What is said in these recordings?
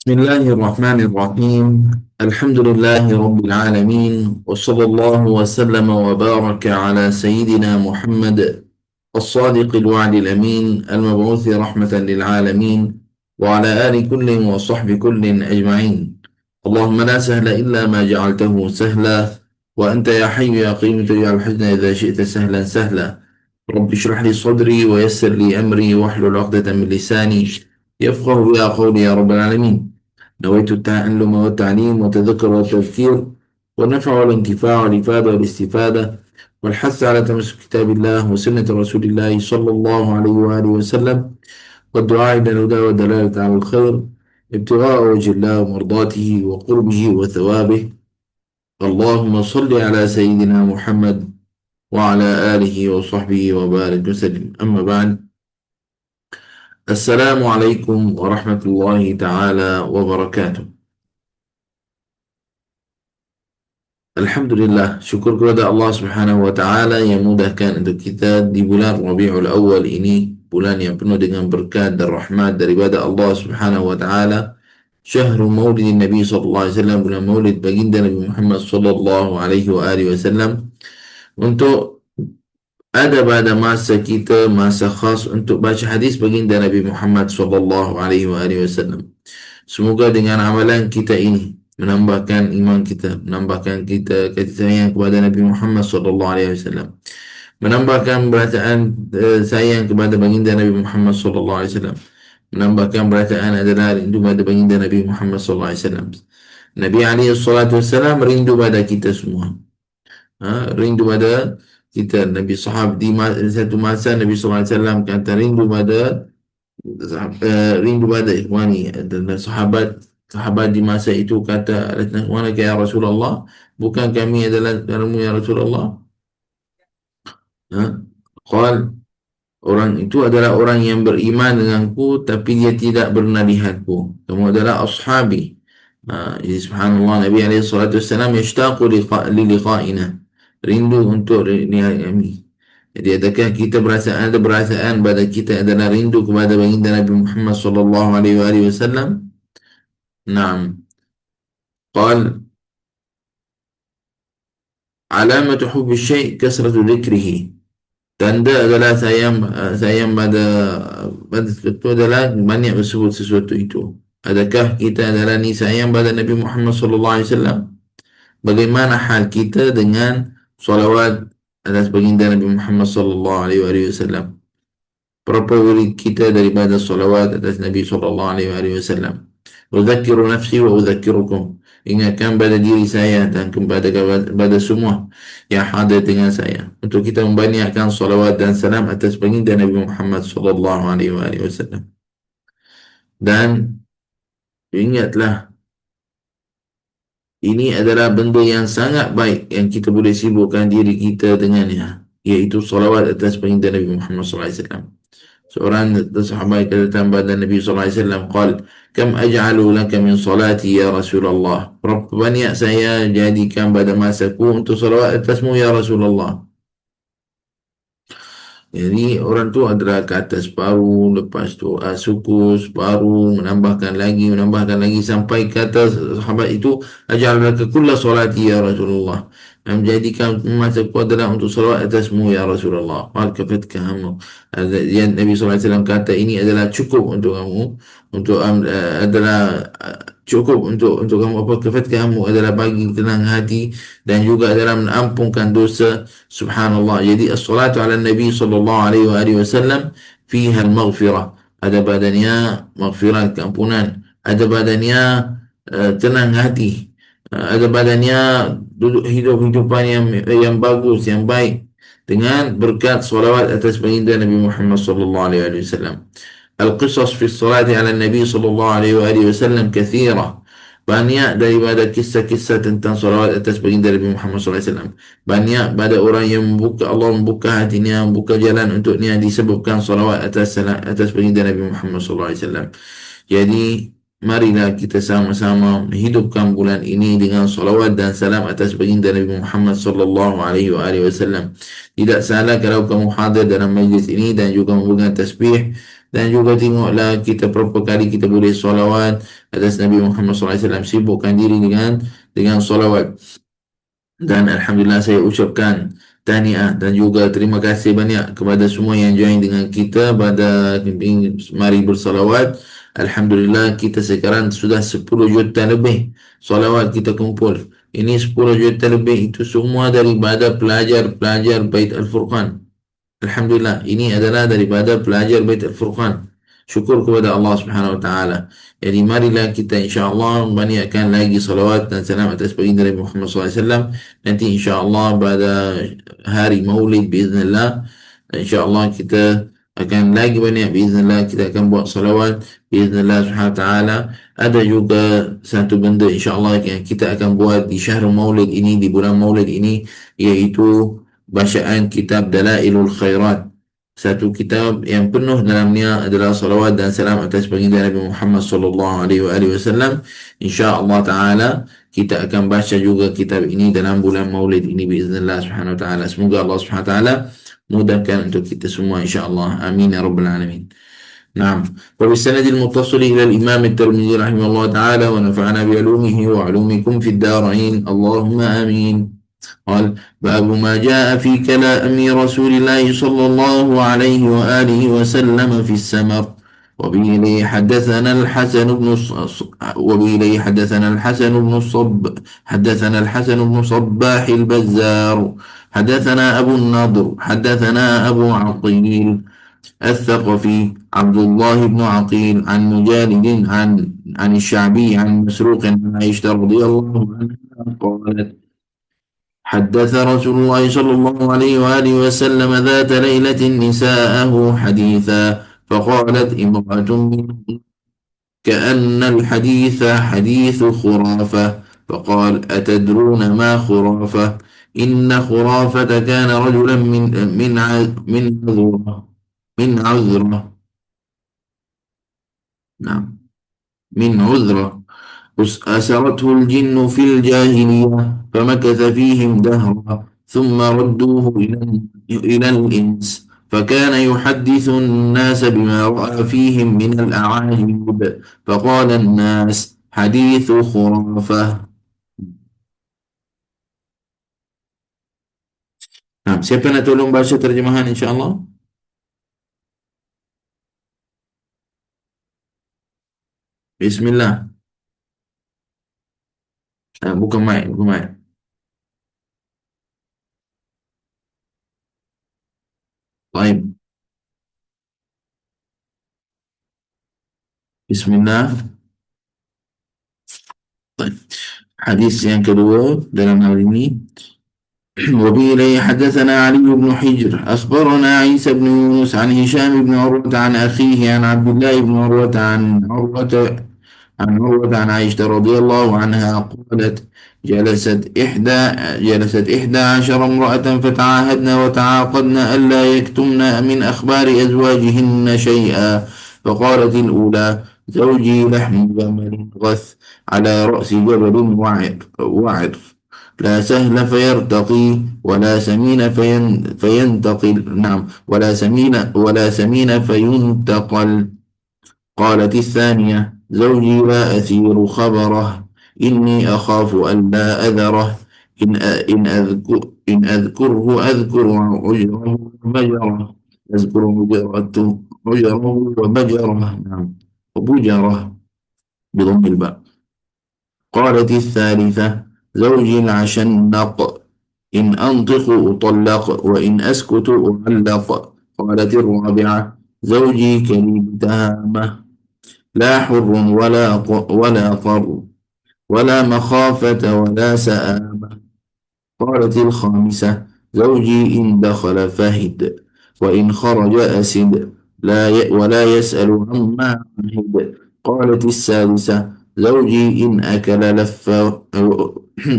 بسم الله الرحمن الرحيم. الحمد لله رب العالمين، وصلى الله وسلم وبارك على سيدنا محمد الصادق الوعد الأمين المبعوث رحمة للعالمين، وعلى آل كل وصحب كل أجمعين. اللهم لا سهل إلا ما جعلته سهلا، وأنت يا حي يا قيوم تجعل الحزن إذا شئت سهلا سهلا. رب اشرح لي صدري ويسر لي أمري واحلل عقدة من لساني يفقه بها قولي يا رب العالمين. نويت التعلم والتعليم والتذكر والتذكير والنفع والانتفاع والإفادة والاستفادة والحث على تمسك كتاب الله وسنة رسول الله صلى الله عليه وآله وسلم، والدعاء إلى الهدى والدلالة على الخير، ابتغاء وجه الله ومرضاته وقربه وثوابه. اللهم صل على سيدنا محمد وعلى آله وصحبه وبارك وسلم. أما بعد، السلام عليكم ورحمة الله تعالى وبركاته. Alhamdulillah, syukur kepada Allah Subhanahu wa taala yang mudahkan untuk kita di bulan Rabiul Awal ini, bulan yang penuh dengan berkat dan rahmat daripada Allah Subhanahu wa taala. Syahrul Maulidin Nabi sallallahu alaihi wasallam, bulan Maulid baginda Nabi Muhammad sallallahu alaihi wa alihi wasallam. Untuk ada pada masa kita masa khas untuk baca hadis baginda Nabi Muhammad sallallahu alaihi wa alihi wasallam. Semoga dengan amalan kita ini menambahkan iman kita, menambahkan kita kasih sayang kepada Nabi Muhammad sallallahu alaihi wasallam, menambahkan perasaan sayang kepada baginda Nabi Muhammad sallallahu alaihi wasallam, menambahkan perasaan adalah rindu pada baginda Nabi Muhammad sallallahu alaihi wasallam. Nabi alaihi salatu wasallam rindu pada kita semua. Rindu pada kita. Nabi sahabat di satu masa Nabi sallallahu alaihi wasallam kata rindu pada ikhwani dan sahabat di masa itu kata, "Walaka ya Rasulullah, bukan kami adalah kamu ya Rasulullah?" Qal, orang itu adalah orang yang beriman denganku tapi dia tidak pernah lihatku. Kamu adalah ashabi. Jadi subhanallah, Nabi alaihi salatu wassalam yashtaqu li liqa'ina, rindu untuk lihat kami. Jadi adakah kita ada perasaan pada kita adalah rindu kepada baginda Nabi Muhammad sallallahu alaihi wasallam? Naam. Qal, alamatu hubbi syai' kasratu dzikrihi. Tanda adalah sayang pada sesuatu adalah banyak bersebut sesuatu itu. Adakah kita adalah ni sayang pada Nabi Muhammad sallallahu alaihi wasallam? Bagaimana hal kita dengan salawat atas baginda Nabi Muhammad sallallahu alaihi wasallam? Berapa wirid kita daripada salawat atas Nabi sallallahu alaihi wasallam? Udzakiru nafsi wa udzakirukum. Ingatkan pada diri saya dan kepada semua yang hadir dengan saya untuk kita membanyakkan salawat dan salam atas baginda Nabi Muhammad sallallahu alaihi wasallam. Dan ingatlah, ini adalah benda yang sangat baik yang kita boleh sibukkan diri kita dengannya, iaitu salawat atas baginda Nabi Muhammad sallallahu alaihi wasallam. Seorang sahabat kata kepada Nabi sallallahu alaihi wasallam, "Qal, kam aj'alu laka min salati ya Rasulullah?" Berapa banyak saya jadikan pada masaku untuk salawat atasmu ya Rasulullah. Jadi orang tu adalah kata separuh, lepas tu suku separuh, menambahkan lagi sampai kata sahabat itu, "Aj'al laka kulla salati ya Rasulullah." Dan menjadikan masa ku adalah untuk salawat atasmu ya Rasulullah. Qal kafatka hammu. Nabi SAW kata ini adalah cukup untuk kamu, untuk adalah cukup untuk kamu. Apa kafatka hammu adalah bagi tenang hati dan juga adalah mengampunkan dosa. Subhanallah. Jadi as-salatu ala Nabi sallallahu alaihi wasallam fiha al-maghfirah. Ada badannya maghfirah, keampunan. Ada badannya tenang hati. Ada badannya duduk hidupan yang bagus, yang baik dengan berkat salawat atas baginda Nabi Muhammad sallallahu alaihi wasallam. Al-qisas fi salati ala Nabi sallallahu alaihi wasallam kathira. Banyak daripada kisah-kisah tentang salawat atas baginda Nabi Muhammad sallallahu alaihi wasallam. Banyak pada orang yang Allah membuka hatinya, membuka jalan untuknya disebabkan salawat atas baginda Nabi Muhammad sallallahu alaihi wasallam. Jadi marilah kita sama-sama hidupkan bulan ini dengan salawat dan salam atas baginda Nabi Muhammad sallallahu alaihi wasallam. Tidak salah kalau kamu hadir dalam majlis ini dan juga memegang tasbih Dan juga tengoklah kita berapa kali kita boleh solawat atas Nabi Muhammad SAW. Sibukkan diri dengan solawat. Dan Alhamdulillah saya ucapkan tahniah dan juga terima kasih banyak kepada semua yang join dengan kita pada camping Mari Bersalawat. Alhamdulillah kita sekarang sudah 10 juta lebih salawat kita kumpul. Ini 10 juta lebih itu semua daripada pelajar-pelajar Bait Al-Furqan. Alhamdulillah, ini adalah daripada pelajar Bait Al-Furqan. Syukur kepada Allah Subhanahu wa taala. Jadi marilah kita insya-Allah banyakkan lagi salawat dan salam atas baginda Nabi Muhammad SAW. Nanti insya-Allah pada hari Maulid biiznillah, insya-Allah kita akan lagi banyak biiznillah kita akan buat salawat biiznillah Subhanahu wa taala. Ada juga satu benda insya-Allah yang kita akan buat di syahrul Maulid ini, di bulan Maulid ini, iaitu bacaan kitab Dalailul Khairat. Satu kitab yang penuh dalamnya adalah salawat dan salam atas baginda Nabi Muhammad sallallahu alaihi wasallam. Insya-Allah taala kita akan baca juga kitab ini dalam bulan Maulid ini biiznillah subhanahu wa taala. Semoga Allah subhanahu wa taala mudahkan untuk kita semua insya-Allah. Amin ya rabbal alamin. نعم. وبالسند المتصل إلى الإمام الترمذي رحمه الله تعالى ونفعنا بعلومه وعلومكم في الدارين اللهم آمين. قال باب ما جاء في كلام رسول الله صلى الله عليه وآله وسلم في السمر. وبه حدثنا الحسن بن وبه حدثنا الحسن بن حدثنا الحسن بن صباح البزار حدثنا أبو النضر حدثنا أبو عقيل الثقفي عبد الله بن عقيل عن مجالد عن الشعبي عن مسروق عن عائشة رضي الله عنها قالت حدث رسول الله صلى الله عليه وآله وسلم ذات ليلة نساءه حديثا فقالت امرأة منهم كأن الحديث حديث خرافة فقال أتدرون ما خرافة إن خرافة كان رجلا من عذرة من عذرة نعم من عذرة أسرته الجن في الجاهلية فمكث فيهم دهرا ثم ردوه إلى الإنس فكان يحدث الناس بما رأى فيهم من الأعاجيب فقال الناس حديث خرافة. Nah, siapa nak tolong baca terjemahan insya-Allah? Bismillah. Bukan mic, bukan mic. طيب. Bismillah. طيب. Hadis yang kedua dalam hal ini. وبه حدثنا علي بن حجر أخبرنا عيسى بن يونس عن هشام بن عروة عن أخيه عن عبد الله بن عروة عن عروة عن عائشة رضي الله عنها قالت جلست إحدى عشر امرأة فتعاهدن وتعاقدن ألا يكتمن من أخبار أزواجهن شيئا فقالت الأولى زوجي لحم جمل غث على رأس جبل وعر لا سهل فيرتقي ولا سمين فينتقل نعم ولا سمين فينتقل. قالت الثانية زوجي لا أثير خبره إني أخاف أن لا أذره إن أذكره أذكر عجره ومجره أذكر عجره ومجره نعم وبجره بضم الباء. قالت الثالثة زوجي العشنق إن أنطق أطلق وإن أسكت أعلق. قالت الرابعة زوجي كليب تهامة لا حر ولا قر ولا مخافة ولا سآمة. قالت الخامسة زوجي إن دخل فهد وإن خرج أسد ولا يسأل عما عهد. قالت السادسة زوجي إن أكل لف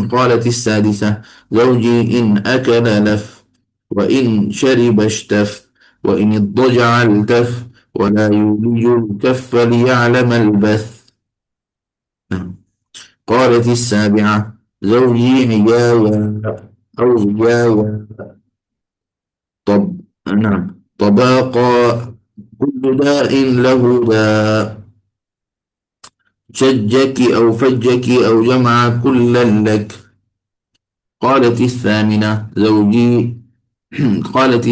قالت السادسة زوجي إن أكل لف وإن شرب اشتف وإن اضطجع التف ولا يولج الكف ليعلم البث. قالت السابعة زوجي عياوى أو عياوى طب نعم طباقا كل داء له داء، شجك أو فجك أو جمع كلا لك. قالت الثامنة زوجي قالت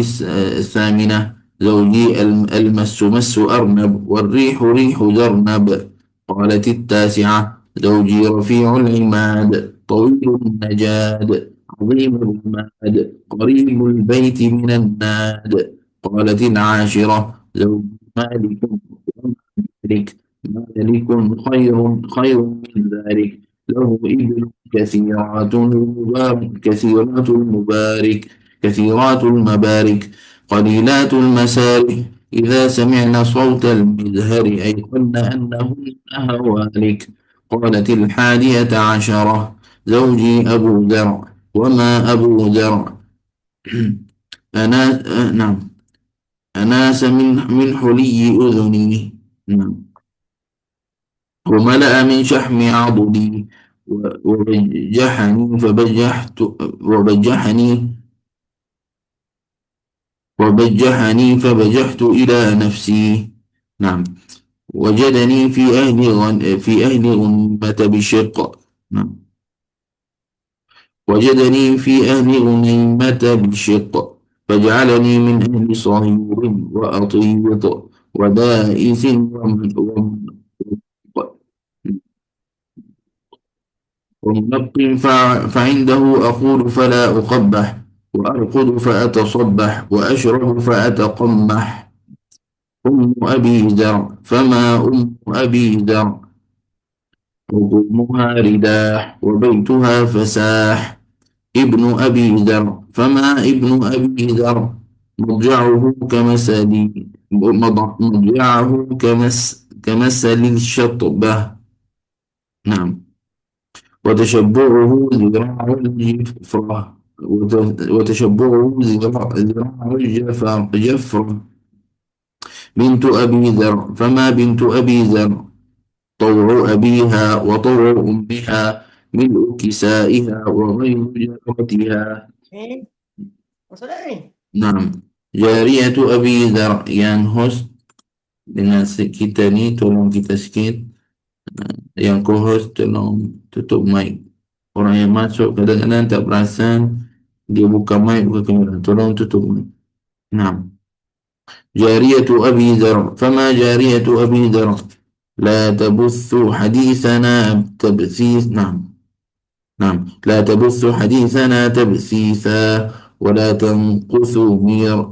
الثامنة زوجي المس مس أرنب والريح ريح زرنب. قالت التاسعة زوجي رفيع العماد طويل النجاد عظيم الرماد قريب البيت من الناد. قالت العاشرة زوجي مالك ذلك مالك خير من ذلك له إبل كثيرات المبارك كثيرات المبارك قليلات المسارك إذا سمعن صوت المزهر أيقن أنهن هوالك. قالت الحادية عشرة زوجي أبو زرع وما أبو زرع أنا نعم أناس من حلي أذني. نعم وملأ من شحم عضدي وبجحني فبجحت إلى نفسي. نعم وجدني في أهل غنمة بشق. نعم وجدني في أهل غنيمة بشق فجعلني من أهل صهيور وأطيط ودائس ومنق فعنده أقول فلا أقبح وأرقد فأتصبح وأشرب فأتقمح. أم أبي زرع فما أم أبي زرع وقومها رداح وبيتها فساح. ابن أبي ذر فما ابن أبي ذر مضجعه كمثل الشطبة. نعم وتشبعه ذراع الجفرة وتشبعه ذراع جفرة. بنت أبي ذر فما بنت أبي ذر طوع أبيها وطوع أمها ملء كسائها وغير جارتها. نعم جارية أبي ذر yang host dengan kita ni tolong kita sikit, yang co-host tolong tutup mic. Orang yang masuk kadang-kadang tak perasan dia buka mic buka kamera, tolong tutup mic. نعم جارية أبي ذر فما جارية أبي ذر لا تبث حديثنا تبثيث. نعم لا تبث حديثنا تبثيثا ولا تنقث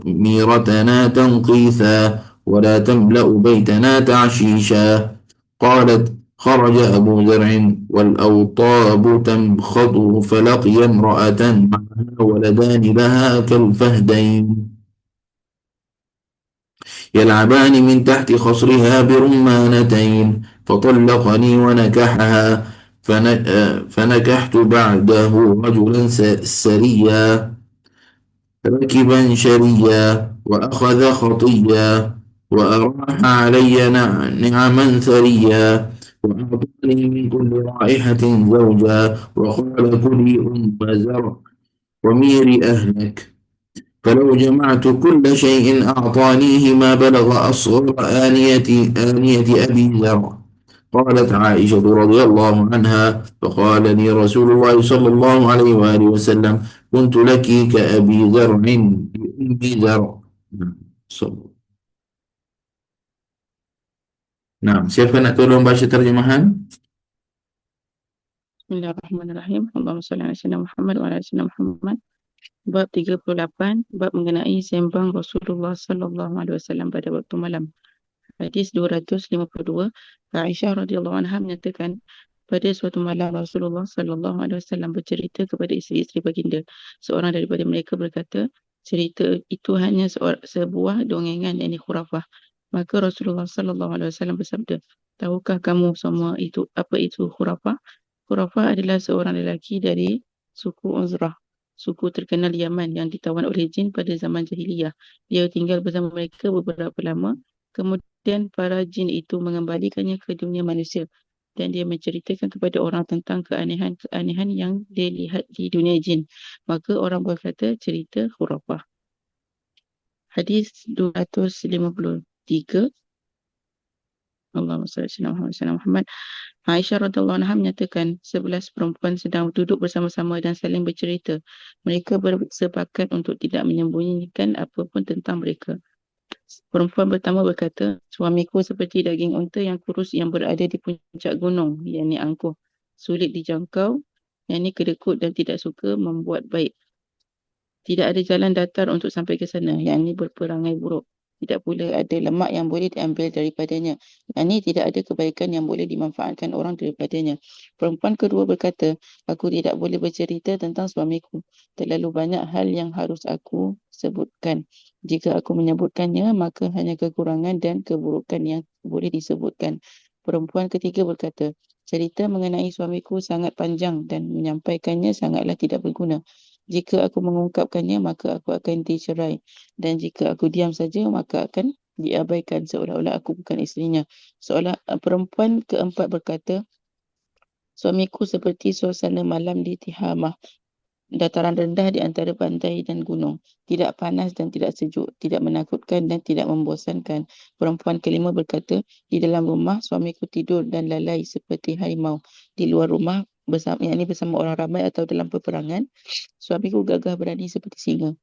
ميرتنا تنقيثا ولا تملأ بيتنا تعشيشا. قالت خرج أبو زرع والأوطاب تنخض فلقي امرأة معها ولدان لها كالفهدين يلعبان من تحت خصرها برمانتين فطلقني ونكحها فنكحت بعده رجلا سريا ركبا شريا وأخذ خطيا وأراح علي نعما ثريا وأعطاني من كل رائحة زوجا وقال كلي أم زرع وميري أهلك فلو جمعت كل شيء أعطانيه ما بلغ أصغر آنية أبي ذر. قالت عائشة رضي الله عنها فقال لي رسول الله صلى الله عليه وآله وسلم كنت لك كأبي ذر لأم ذر. Nah, siapa nak tolong baca terjemahan? Bismillahirrahmanirrahim. Allahumma salli ala sayyidina Muhammad wa ala sayyidina Muhammad. Bab 38, bab mengenai sembang Rasulullah sallallahu alaihi wasallam pada waktu malam. Hadis 252, Aisyah radhiyallahu anha menyatakan pada suatu malam Rasulullah sallallahu alaihi wasallam bercerita kepada isteri-isteri baginda. Seorang daripada mereka berkata, cerita itu hanya sebuah dongengan, yakni khurafah. Maka Rasulullah sallallahu alaihi wasallam bersabda, tahukah kamu semua itu apa itu khurafah? Khurafah adalah seorang lelaki dari suku Uzrah, suku terkenal Yaman yang ditawan oleh jin pada zaman jahiliyah. Dia tinggal bersama mereka beberapa lama. Kemudian para jin itu mengembalikannya ke dunia manusia dan dia menceritakan kepada orang tentang keanehan-keanehan yang dia lihat di dunia jin. Maka orang berkata cerita khurafah. Hadis 250. 3. Allahumma salli ala Muhammad. Aisyah radhiyallahu anha menyatakan 11 perempuan sedang duduk bersama-sama dan saling bercerita. Mereka bersepakat untuk tidak menyembunyikan apapun tentang mereka. Perempuan pertama berkata, suamiku seperti daging unta yang kurus yang berada di puncak gunung, yakni angkuh, sulit dijangkau, yakni kedekut dan tidak suka membuat baik. Tidak ada jalan datar untuk sampai ke sana, yakni berperangai buruk. Tidak pula ada lemak yang boleh diambil daripadanya, yakni tidak ada kebaikan yang boleh dimanfaatkan orang daripadanya. Perempuan kedua berkata, aku tidak boleh bercerita tentang suamiku. Terlalu banyak hal yang harus aku sebutkan. Jika aku menyebutkannya, maka hanya kekurangan dan keburukan yang boleh disebutkan. Perempuan ketiga berkata, cerita mengenai suamiku sangat panjang dan menyampaikannya sangatlah tidak berguna. Jika aku mengungkapkannya, maka aku akan dicerai. Dan jika aku diam saja, maka akan diabaikan seolah-olah aku bukan isterinya. Perempuan keempat berkata, suamiku seperti suasana malam di Tihamah, dataran rendah di antara pantai dan gunung. Tidak panas dan tidak sejuk, tidak menakutkan dan tidak membosankan. Perempuan kelima berkata, di dalam rumah suamiku tidur dan lalai seperti harimau. Di luar rumah bersama orang ramai atau dalam peperangan, suamiku gagah berani seperti singa.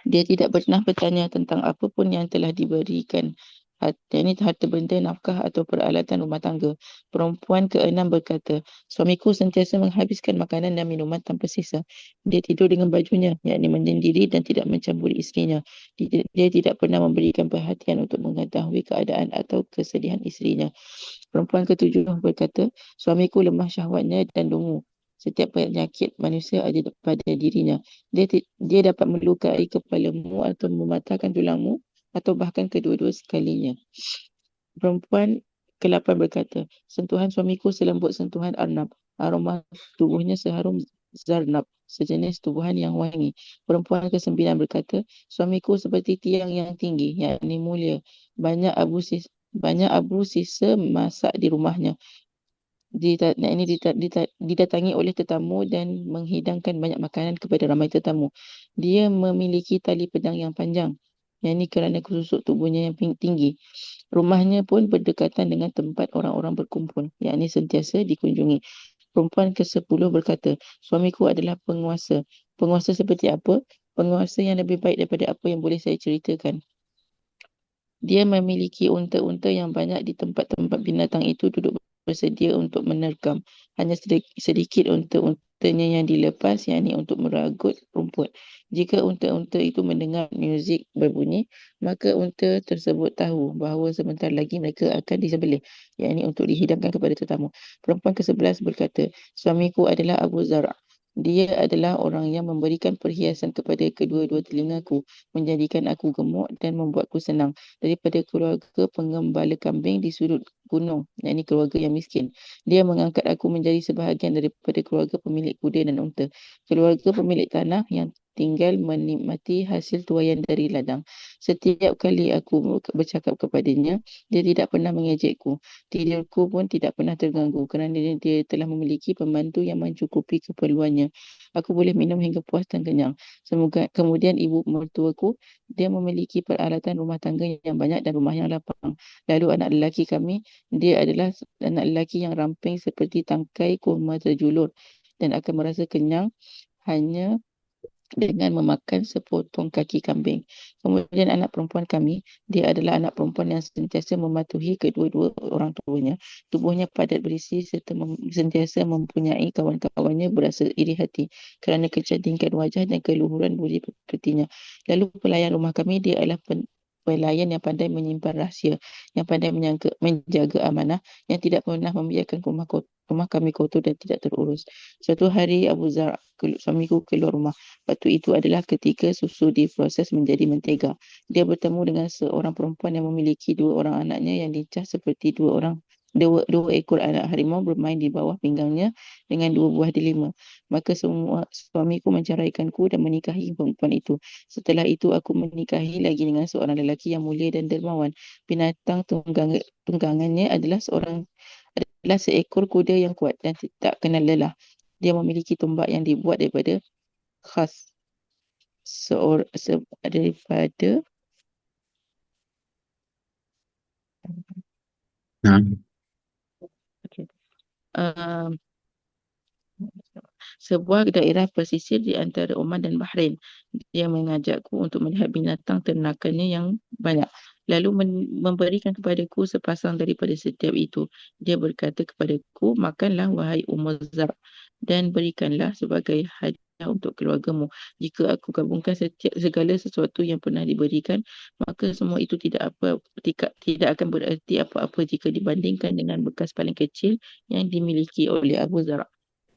Dia tidak pernah bertanya tentang apa pun yang telah diberikan. Harta benda, nafkah atau peralatan rumah tangga. Perempuan keenam berkata, suamiku sentiasa menghabiskan makanan dan minuman tanpa sisa. Dia tidur dengan bajunya, yakni menyendiri dan tidak mencamburi isterinya. Dia tidak pernah memberikan perhatian untuk mengetahui keadaan atau kesedihan isterinya. Perempuan ketujuh berkata, suamiku lemah syahwatnya dan dungu. Setiap penyakit manusia ada pada dirinya. Dia dapat melukai kepalamu atau mematahkan tulangmu atau bahkan kedua-dua sekalinya. Perempuan ke-8 berkata, sentuhan suamiku selembut sentuhan arnab. Aroma tubuhnya seharum zarnab, sejenis tubuhan yang wangi. Perempuan ke-9 berkata, suamiku seperti tiang yang tinggi, yakni mulia. Banyak abu sisa masak di rumahnya. Didatangi oleh tetamu dan menghidangkan banyak makanan kepada ramai tetamu. Dia memiliki tali pedang yang panjang, yang ini kerana kesusuk tubuhnya yang tinggi. Rumahnya pun berdekatan dengan tempat orang-orang berkumpul, yang ini sentiasa dikunjungi. Perempuan ke-10 berkata, suamiku adalah penguasa. Penguasa seperti apa? Penguasa yang lebih baik daripada apa yang boleh saya ceritakan. Dia memiliki unta-unta yang banyak di tempat-tempat binatang itu duduk bersedia untuk menerkam. Hanya sedikit unta-untanya yang dilepas, yakni untuk meragut rumput. Jika unta-unta itu mendengar muzik berbunyi, maka unta tersebut tahu bahawa sebentar lagi mereka akan disembelih, yakni untuk dihidangkan kepada tetamu. Perempuan ke-11 berkata, suamiku adalah Abu Zar'. Dia adalah orang yang memberikan perhiasan kepada kedua-dua telingaku, menjadikan aku gemuk dan membuatku senang daripada keluarga pengembala kambing di sudut gunung, yakni keluarga yang miskin. Dia mengangkat aku menjadi sebahagian daripada keluarga pemilik kuda dan unta. Keluarga pemilik tanah yang tinggal menikmati hasil tuaian dari ladang. Setiap kali aku bercakap kepadanya, dia tidak pernah mengejekku. Tidurku pun tidak pernah terganggu kerana dia telah memiliki pembantu yang mencukupi keperluannya. Aku boleh minum hingga puas dan kenyang. Kemudian ibu mertuaku, dia memiliki peralatan rumah tangga yang banyak dan rumah yang lapang. Lalu anak lelaki kami, dia adalah anak lelaki yang ramping seperti tangkai kurma terjulur dan akan merasa kenyang hanya dengan memakan sepotong kaki kambing. Kemudian anak perempuan kami, dia adalah anak perempuan yang sentiasa mematuhi kedua-dua orang tuanya. Tubuhnya padat berisi serta sentiasa mempunyai kawan-kawannya berasa iri hati kerana kecantikan wajah dan keluhuran budi pekertinya. Lalu pelayan rumah kami, dia adalah pelayan yang pandai menyimpan rahsia, yang pandai menjaga amanah, yang tidak pernah membiarkan rumah kami kotor dan tidak terurus. Suatu hari Abu Zar', suamiku, keluar rumah. Waktu itu adalah ketika susu diproses menjadi mentega. Dia bertemu dengan seorang perempuan yang memiliki dua orang anaknya yang lincah seperti dua ekor anak harimau bermain di bawah pinggangnya dengan dua buah delima. Maka suamiku menceraikanku dan menikahi perempuan itu. Setelah itu aku menikahi lagi dengan seorang lelaki yang mulia dan dermawan. Binatang tunggangannya adalah seekor kuda yang kuat dan tak kenal lelah. Dia memiliki tombak yang dibuat daripada khas daripada نعم. Okey. Um, Sebuah daerah pesisir di antara Oman dan Bahrain. Dia mengajakku untuk melihat binatang ternakannya yang banyak. Lalu memberikan kepadaku sepasang daripada setiap itu. Dia berkata kepadaku, makanlah wahai Ummul Zar dan berikanlah sebagai hadiah untuk keluargamu. Jika aku gabungkan segala sesuatu yang pernah diberikan, maka semua itu tidak akan bererti apa-apa jika dibandingkan dengan bekas paling kecil yang dimiliki oleh Abu Zar.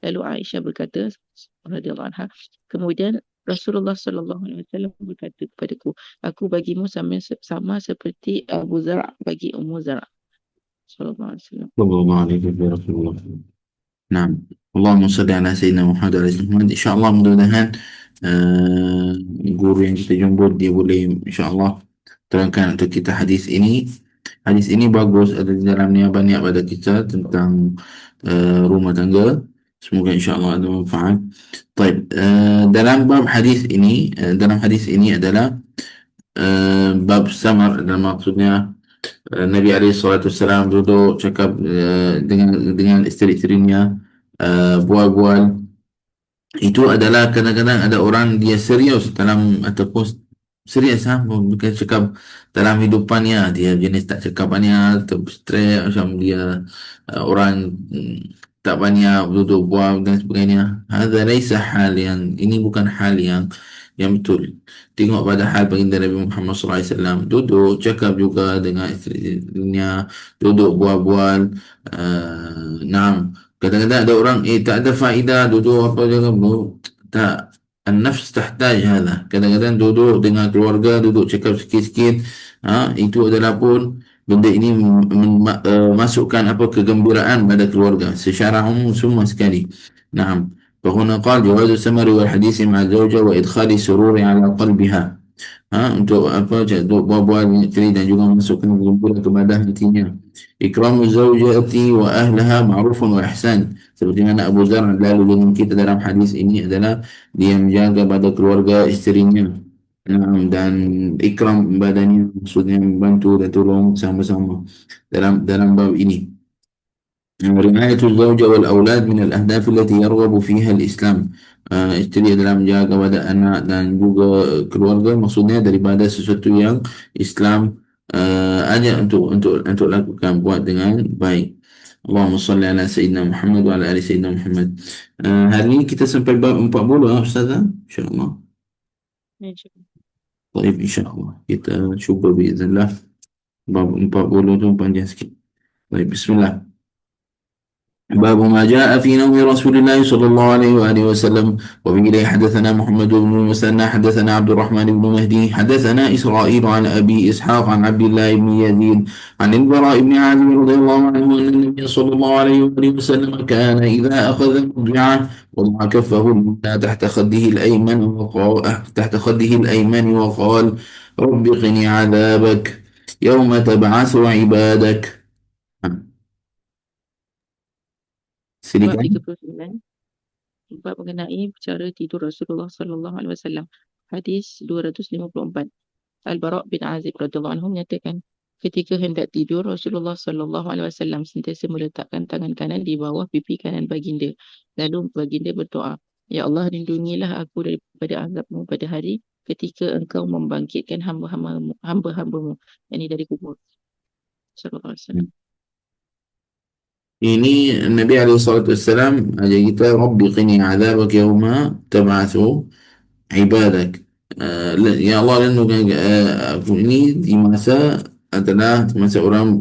Lalu Aisyah berkata, radhiyallahu anha, kemudian Rasulullah sallallahu alaihi wasallam berkata kepadaku, aku bagimu sama seperti Abu Zar' bagi Ummu Zar' sallallahu alaihi wasallam. صلى الله عليه ورسول الله. Nah, Allahumma salli ala Sayyidina Muhammad wa ala Sayyidina Muhammad. InsyaAllah mudah-mudahan uh, guru yang kita jemput dia boleh insyaAllah terangkan untuk kita hadis ini. Hadis ini bagus, ada di dalamnya banyak pada kita tentang rumah tangga. Semoga insyaAllah ada manfaat. Baik, dalam bab hadis ini, dalam hadis ini adalah bab samar, dan maksudnya Nabi SAW duduk cakap dengan isteri-isterinya, bual-bual. Itu adalah kadang-kadang ada orang dia serius dalam, ataupun serius bukan cakap dalam hidupannya, dia jenis tak cakapannya atau stres, macam dia orang tak banyak duduk bual dan sebagainya. Hadza laisa hal yang, ini bukan hal yang betul. Tengok pada hal baginda Nabi Muhammad SAW, duduk cakap juga dengan isterinya, duduk bual-bual. Naam. Kadang-kadang ada orang tak ada faedah duduk apa je kamu, tak. An-nafs tahtaj hadha. Kadang-kadang duduk dengan keluarga, duduk cakap sikit-sikit, itu adalah pun benda ini masukkan apa kegembiraan pada keluarga secara umum semua sekali. Naam. فهنا قال جواز السمر والحديث مع الزوجة وإدخال السرور على قلبها. Untuk apa, untuk buat-buat isteri dan juga masukkan kegembiraan kepada hatinya. Ikramu zawjati wa ahlaha ma'rufun wa ihsan. Seperti mana Abu Zar lalu dengan kita dalam hadis ini adalah dia menjaga pada keluarga isterinya. Dan ikram badannya, maksudnya membantu dan tolong sama-sama dalam bab ini. رعاية الزوجة والأولاد من الأهداف التي يرغب فيها الإسلام. Isteri adalah menjaga pada anak dan juga keluarga, maksudnya daripada sesuatu yang Islam ajak untuk lakukan, buat dengan baik. Allahumma salli ala Sayyidina Muhammad wa ala ali Sayyidina Muhammad. Hari ini kita sampai bab 40 Ustazah, insyaAllah. Baik, insyaAllah kita cuba biiznillah bab 40 tu panjang sikit. Baik, bismillah. باب ما جاء في نوم رسول الله صلى الله عليه وآله وسلم. وبه حدثنا محمد بن المثنى حدثنا عبد الرحمن بن مهدي حدثنا إسرائيل عن أبي إسحاق عن عبد الله بن يزيد عن البراء بن عازب رضي الله عنه أن النبي صلى الله عليه وآله وسلم كان إذا أخذ مضجعه وضع كفه اليمنى تحت خده الأيمن وقال رب قني عذابك يوم تبعث عبادك. Bab Silakan. 39, bab mengenai cara tidur Rasulullah sallallahu alaihi wasallam. Hadis 254. Al-Bara' bin Azib radhiyallahu anhu menyatakan, ketika hendak tidur Rasulullah sallallahu alaihi wasallam sentiasa meletakkan tangan kanan di bawah pipi kanan baginda. Lalu baginda berdoa, ya Allah, lindungilah aku daripada azabmu pada hari ketika engkau membangkitkan hamba-hambamu, yakni dari kubur. Sallallahu alaihi wasallam. Ini Nabi SAW ajak kita, Rabbi qini azabak yawma tab'athu ibadak. Ya Allah, lindungi aku ini di masa, adalah masa orang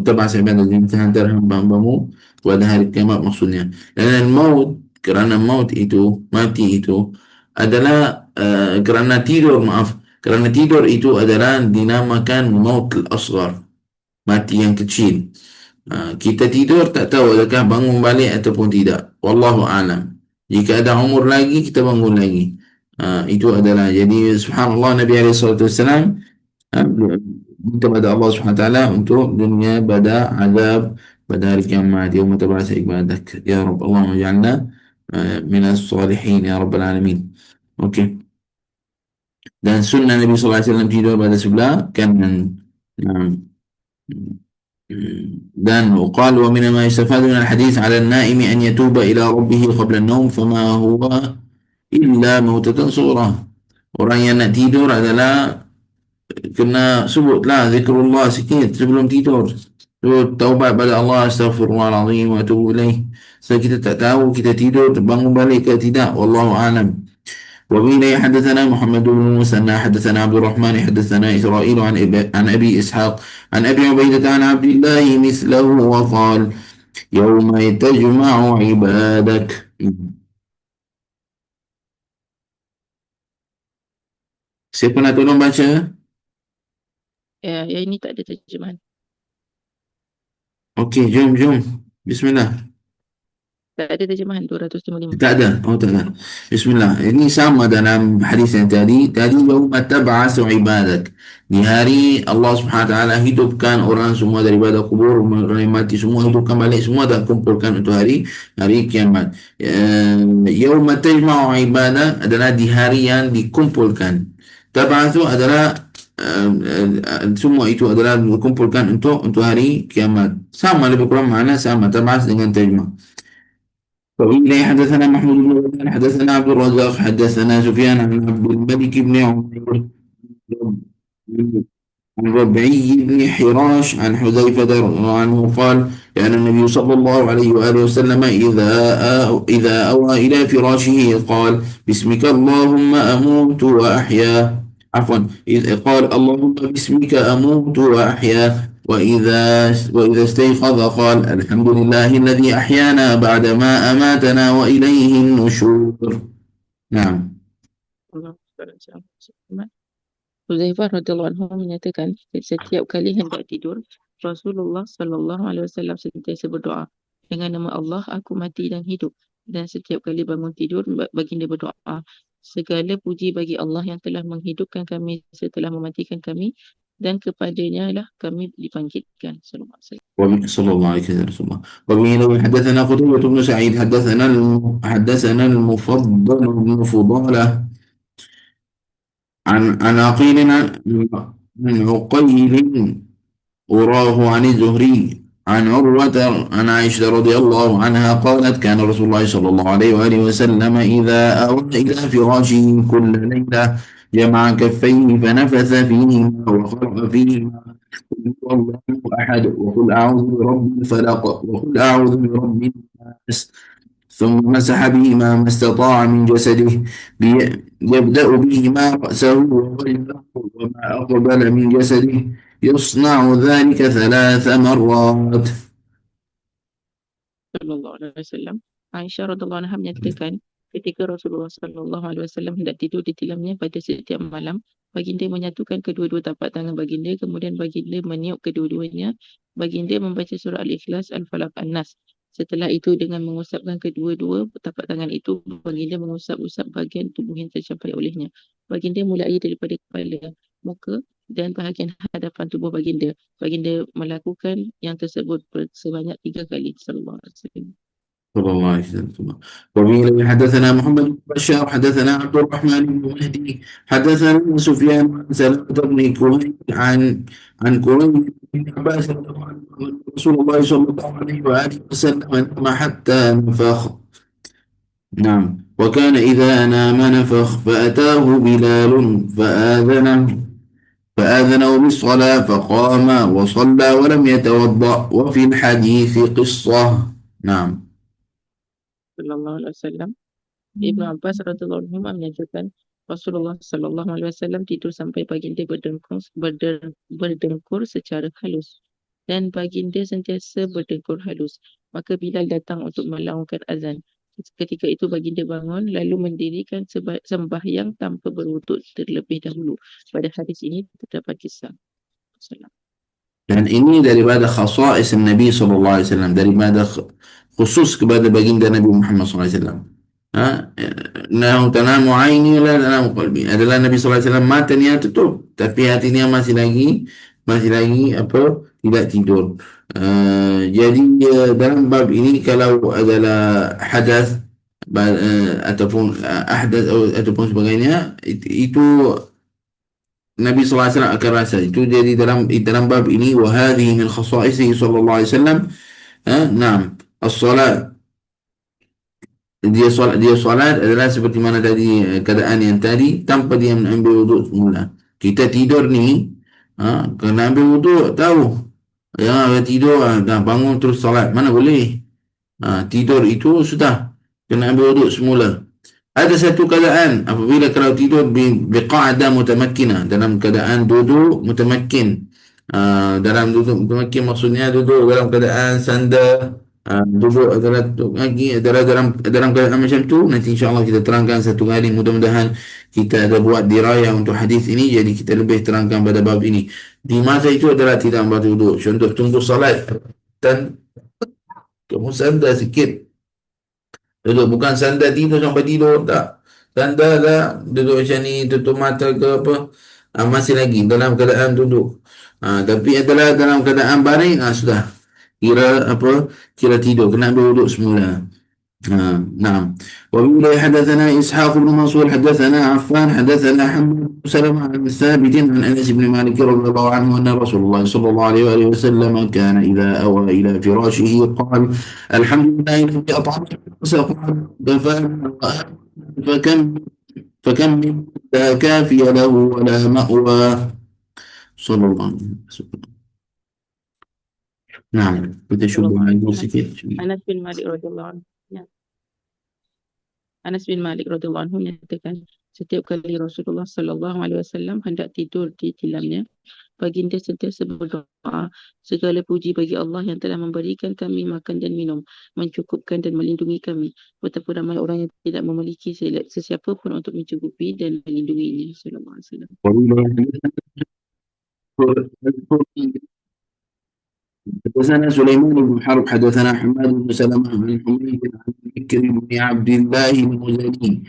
tab'ath ibadak, di hantar hamba-hambamu pada hari kiamat, maksudnya. Dan maut, kerana maut itu, mati itu adalah kerana tidur, maaf, kerana tidur itu adalah dinamakan maut al-asghar, mati yang kecil. Kita tidur tak tahu adakah bangun balik ataupun tidak. Wallahu a'lam. Jika ada umur lagi, kita bangun lagi. Itu adalah, jadi subhanallah, Nabi SAW minta pada Allah SWT untuk dunia pada azab pada hari kiamat, yaum tab'ats ibadak. Ya Rabb, Allahumma ja'alna minas salihin ya Rabbal alamin. Okey. Dan sunnah Nabi SAW tidur pada sebelah kanan. Nah, Dan وقال ومن ما يستفاد من الحديث على النائم أن يتوب إلى ربه قبل النوم فما هو إلا موتة صغرى. Orang yang nak tidur adalah kena sebutlah zikrullah sikit sebelum tidur. So, taubat pada Allah, astaghfirullahalazim wa atubu ilaih. So, kita tak tahu kita tidur bangun balik ke tidak. Wallahu a'lam. وبه حدثنا محمد بن المثنى حدثنا عبد الرحمن حدثنا إسرائيل عن أبي إسحاق عن أبي عبيدة عن عبد الله مثله وقال يوم تجمع عبادك. Siapa nak tolong baca? Yang ini tak ada terjemahan. Okey, jom. Bismillah. Tak ada terjemahan 255. Tak ada. Oh, tak ada. Bismillah. Ini sama dalam hadis yang tadi. Tadi yauma tab'asu ibadak. Di hari Allah Subhanahu wa taala hidupkan orang semua daripada kubur, orang yang mati semua hidupkan balik semua dan kumpulkan untuk hari kiamat. Yauma tajma'u ibadak adalah di hari yang dikumpulkan. Tab'asu adalah semua itu adalah dikumpulkan untuk hari kiamat. Sama lebih kurang makna sama tab'as dengan tajma'. وإليه حدثنا محمود بن غيلان حدثنا عبد الرزاق حدثنا سفيان عن عبد الملك بن عمير عن ربعي بن حراش عن حذيفة رضي الله عنه قال كان النبي صلى الله عليه وآله وسلم إذا أوى إلى فراشه قال باسمك اللهم أموت وأحيا عفوا إذ قال اللهم باسمك أموت وأحيا وإذا استيقظ قال الحمد لله الذي أحيانا بعدما أماتنا وإليه النشور. نعم. Huzaifah radhiyallahu anhu menyatakan setiap kali hendak tidur Rasulullah sallallahu alaihi wasallam sentiasa berdoa dengan nama Allah aku mati dan hidup, dan setiap kali bangun tidur baginda berdoa segala puji bagi Allah yang telah menghidupkan kami setelah mematikan kami dan kepadanya lah kami dibangkitkan. صلى الله عليه وسلم. وبه حدثنا قتيبة بن سعيد حدثنا المفضل بن فضالة عن عقيل عن عقيل أراه عن الزهري عن عروة عن عائشة رضي الله عنها قالت كان رسول الله صلى الله عليه وآله وسلم إذا أوى إلى فراشه كل ليلة جمع كفيه فنفث فيهما وقرأ فيهما قل هو الله أحد وقل أعوذ برب الفلق وقل أعوذ برب الناس ثم مسح بهما ما استطاع من جسده يبدأ بهما رأسه ووجهه وما أقبل من جسده يصنع ذلك 3 مرات. Sallallahu alaihi wasallam. Aisyah radhiyallahu anha menyatakan ketika Rasulullah sallallahu alaihi wasallam hendak tidur di tilamnya pada setiap malam, baginda menyatukan kedua-dua tapak tangan baginda, kemudian baginda meniup kedua-duanya. Baginda membaca surah Al-Ikhlas, Al-Falaq, An-Nas. Setelah itu dengan mengusapkan kedua-dua tapak tangan itu, baginda mengusap-usap bahagian tubuh yang tercapai olehnya. Baginda mulai daripada kepala, muka dan bahagian hadapan tubuh baginda. Baginda melakukan yang tersebut sebanyak 3 kali. Sallallahu alaihi wasallam. صلى الله عليه وسلم. وبه حدثنا محمد بن بشار حدثنا عبد الرحمن بن مهدي حدثنا سفيان عن سلمة بن كهيل عن كريم بن عباس رضي الله عنه أن رسول الله صلى الله عليه وآله وسلم نام حتى نفخ. نعم. وكان إذا نام نفخ فأتاه بلال فآذنه بالصلاة فقام وصلى ولم يتوضأ وفي الحديث قصة. نعم. Sallallahu alaihi wasallam. Ibnu Abbas radhiyallahu anhu menyatakan Rasulullah sallallahu alaihi wasallam tidur sampai baginda berdengkur secara halus, dan baginda sentiasa berdengkur halus. Maka Bilal datang untuk melaungkan azan. Ketika itu baginda bangun lalu mendirikan sembahyang tanpa berwuduk terlebih dahulu. Pada hadis ini terdapat kisah. Dan ini daripada khasais Nabi sallallahu alaihi wasallam, daripada khusus kepada baginda Nabi Muhammad sallallahu alaihi wasallam. Nahu tanamu aini la tanamu qalbi. Adalah Nabi sallallahu alaihi wasallam matanya tutup tapi hatinya masih lagi tidak tidur. Jadi dalam bab ini kalau adalah hadas ataupun ahdath ataupun sebagainya itu Nabi SAW akan rasa. Itu jadi dalam bab ini, wa hadhihi min khasaisihi sallallahu alaihi wasallam. Naam, as-salat, dia solat adalah seperti mana tadi, keadaan yang tadi, tanpa dia mengambil wuduk semula. Kita tidur ni, kena ambil wuduk, tahu. Jangan tidur, dah bangun terus solat. Mana boleh. Tidur itu sudah kena ambil wuduk semula. Ada satu keadaan apabila kalau tidur biqa'dah mutamakkinah, dalam keadaan duduk mutamakkin. Dalam duduk mutamakkin maksudnya duduk dalam keadaan sandar, duduk adalah duduk lagi adalah dalam keadaan macam tu. Nanti insya-Allah kita terangkan satu hari, mudah-mudahan kita ada buat dirayah untuk hadis ini, jadi kita lebih terangkan pada bab ini. Di masa itu adalah tidak membaca duduk. Contoh tunggu salat dan kamu sandar sikit, duduk, bukan sandar tidur sampai tidur, tak. Sandar lah, duduk macam ni, tutup mata ke apa, masih lagi dalam keadaan duduk. Tapi adalah dalam keadaan baring, sudah. Kira apa? Kira tidur, kena ambil duduk semula. نعم. وبه حدثنا إسحاق بن منصور حدثنا عفان حدثنا حمد بن سلمة عن ثابت عن أنس بن مالك رضي الله عنه أن رسول الله صلى الله عليه وآله وسلم كان إذا أوى إلى فراشه قال الحمد لله الذي أطعمنا وسقانا كفانا فكم فكم من لا كافي له ولا مأوى صلى الله عليه وسلم. نعم. بتشبه Sallallahu عن alaihi wasallam. سكت. Anas bin Malik radhiyallahu anhu. Ya. Anas bin Malik radhiyallahu anhu menyatakan, setiap kali Rasulullah sallallahu alaihi wasallam hendak tidur di tilamnya, baginda sentiasa berdoa, segala puji bagi Allah yang telah memberikan kami makan dan minum, mencukupkan dan melindungi kami. Betapa ramai orang yang tidak memiliki sesiapa pun untuk mencukupi dan melindunginya. Sallallahu alaihi wasallam. حدثنا سليمان بن حرب حدثنا حماد بن سلمة عن حميد عن بكر بن عبد الله المزني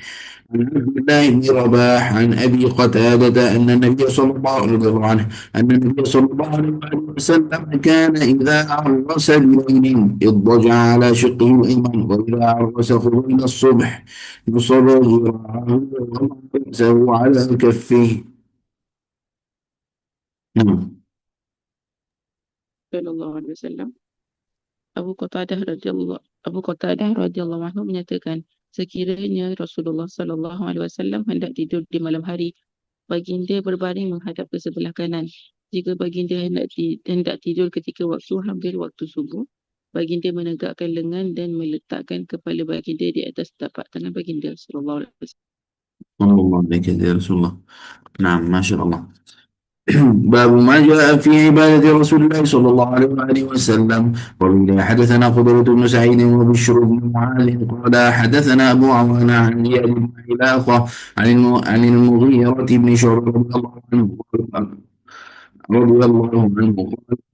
عن عبد الله بن رباح عن أبي قتادة أن النبي صلى الله عليه وسلم أن النبي صلى الله عليه وسلم كان إذا عرس بليل اضطجع على شقه الأيمن، وإذا عرس قبيل الصبح نصب ذراعه ووضع رأسه على كفيه. نعم. Sallallahu alaihi wasallam. Abu Qatadah radhiyallahu anhu menyatakan, sekiranya Rasulullah sallallahu alaihi wasallam hendak tidur di malam hari, baginda berbaring menghadap ke sebelah kanan. Jika baginda hendak tidur ketika hampir waktu subuh, baginda menegakkan lengan dan meletakkan kepala baginda di atas tapak tangan baginda sallallahu alaihi wasallam. صلى الله عليك يا رسول الله. نعم، ما شاء الله. باب ما جاء في عبادة رسول الله صلى الله عليه وآله وسلم. وبه حدثنا قدرة بن سعيد وبشر بن معاذ قال حدثنا أبو عوانة عن زياد بن علاقة عن المغيرة بن شعبة رضي الله عنه قال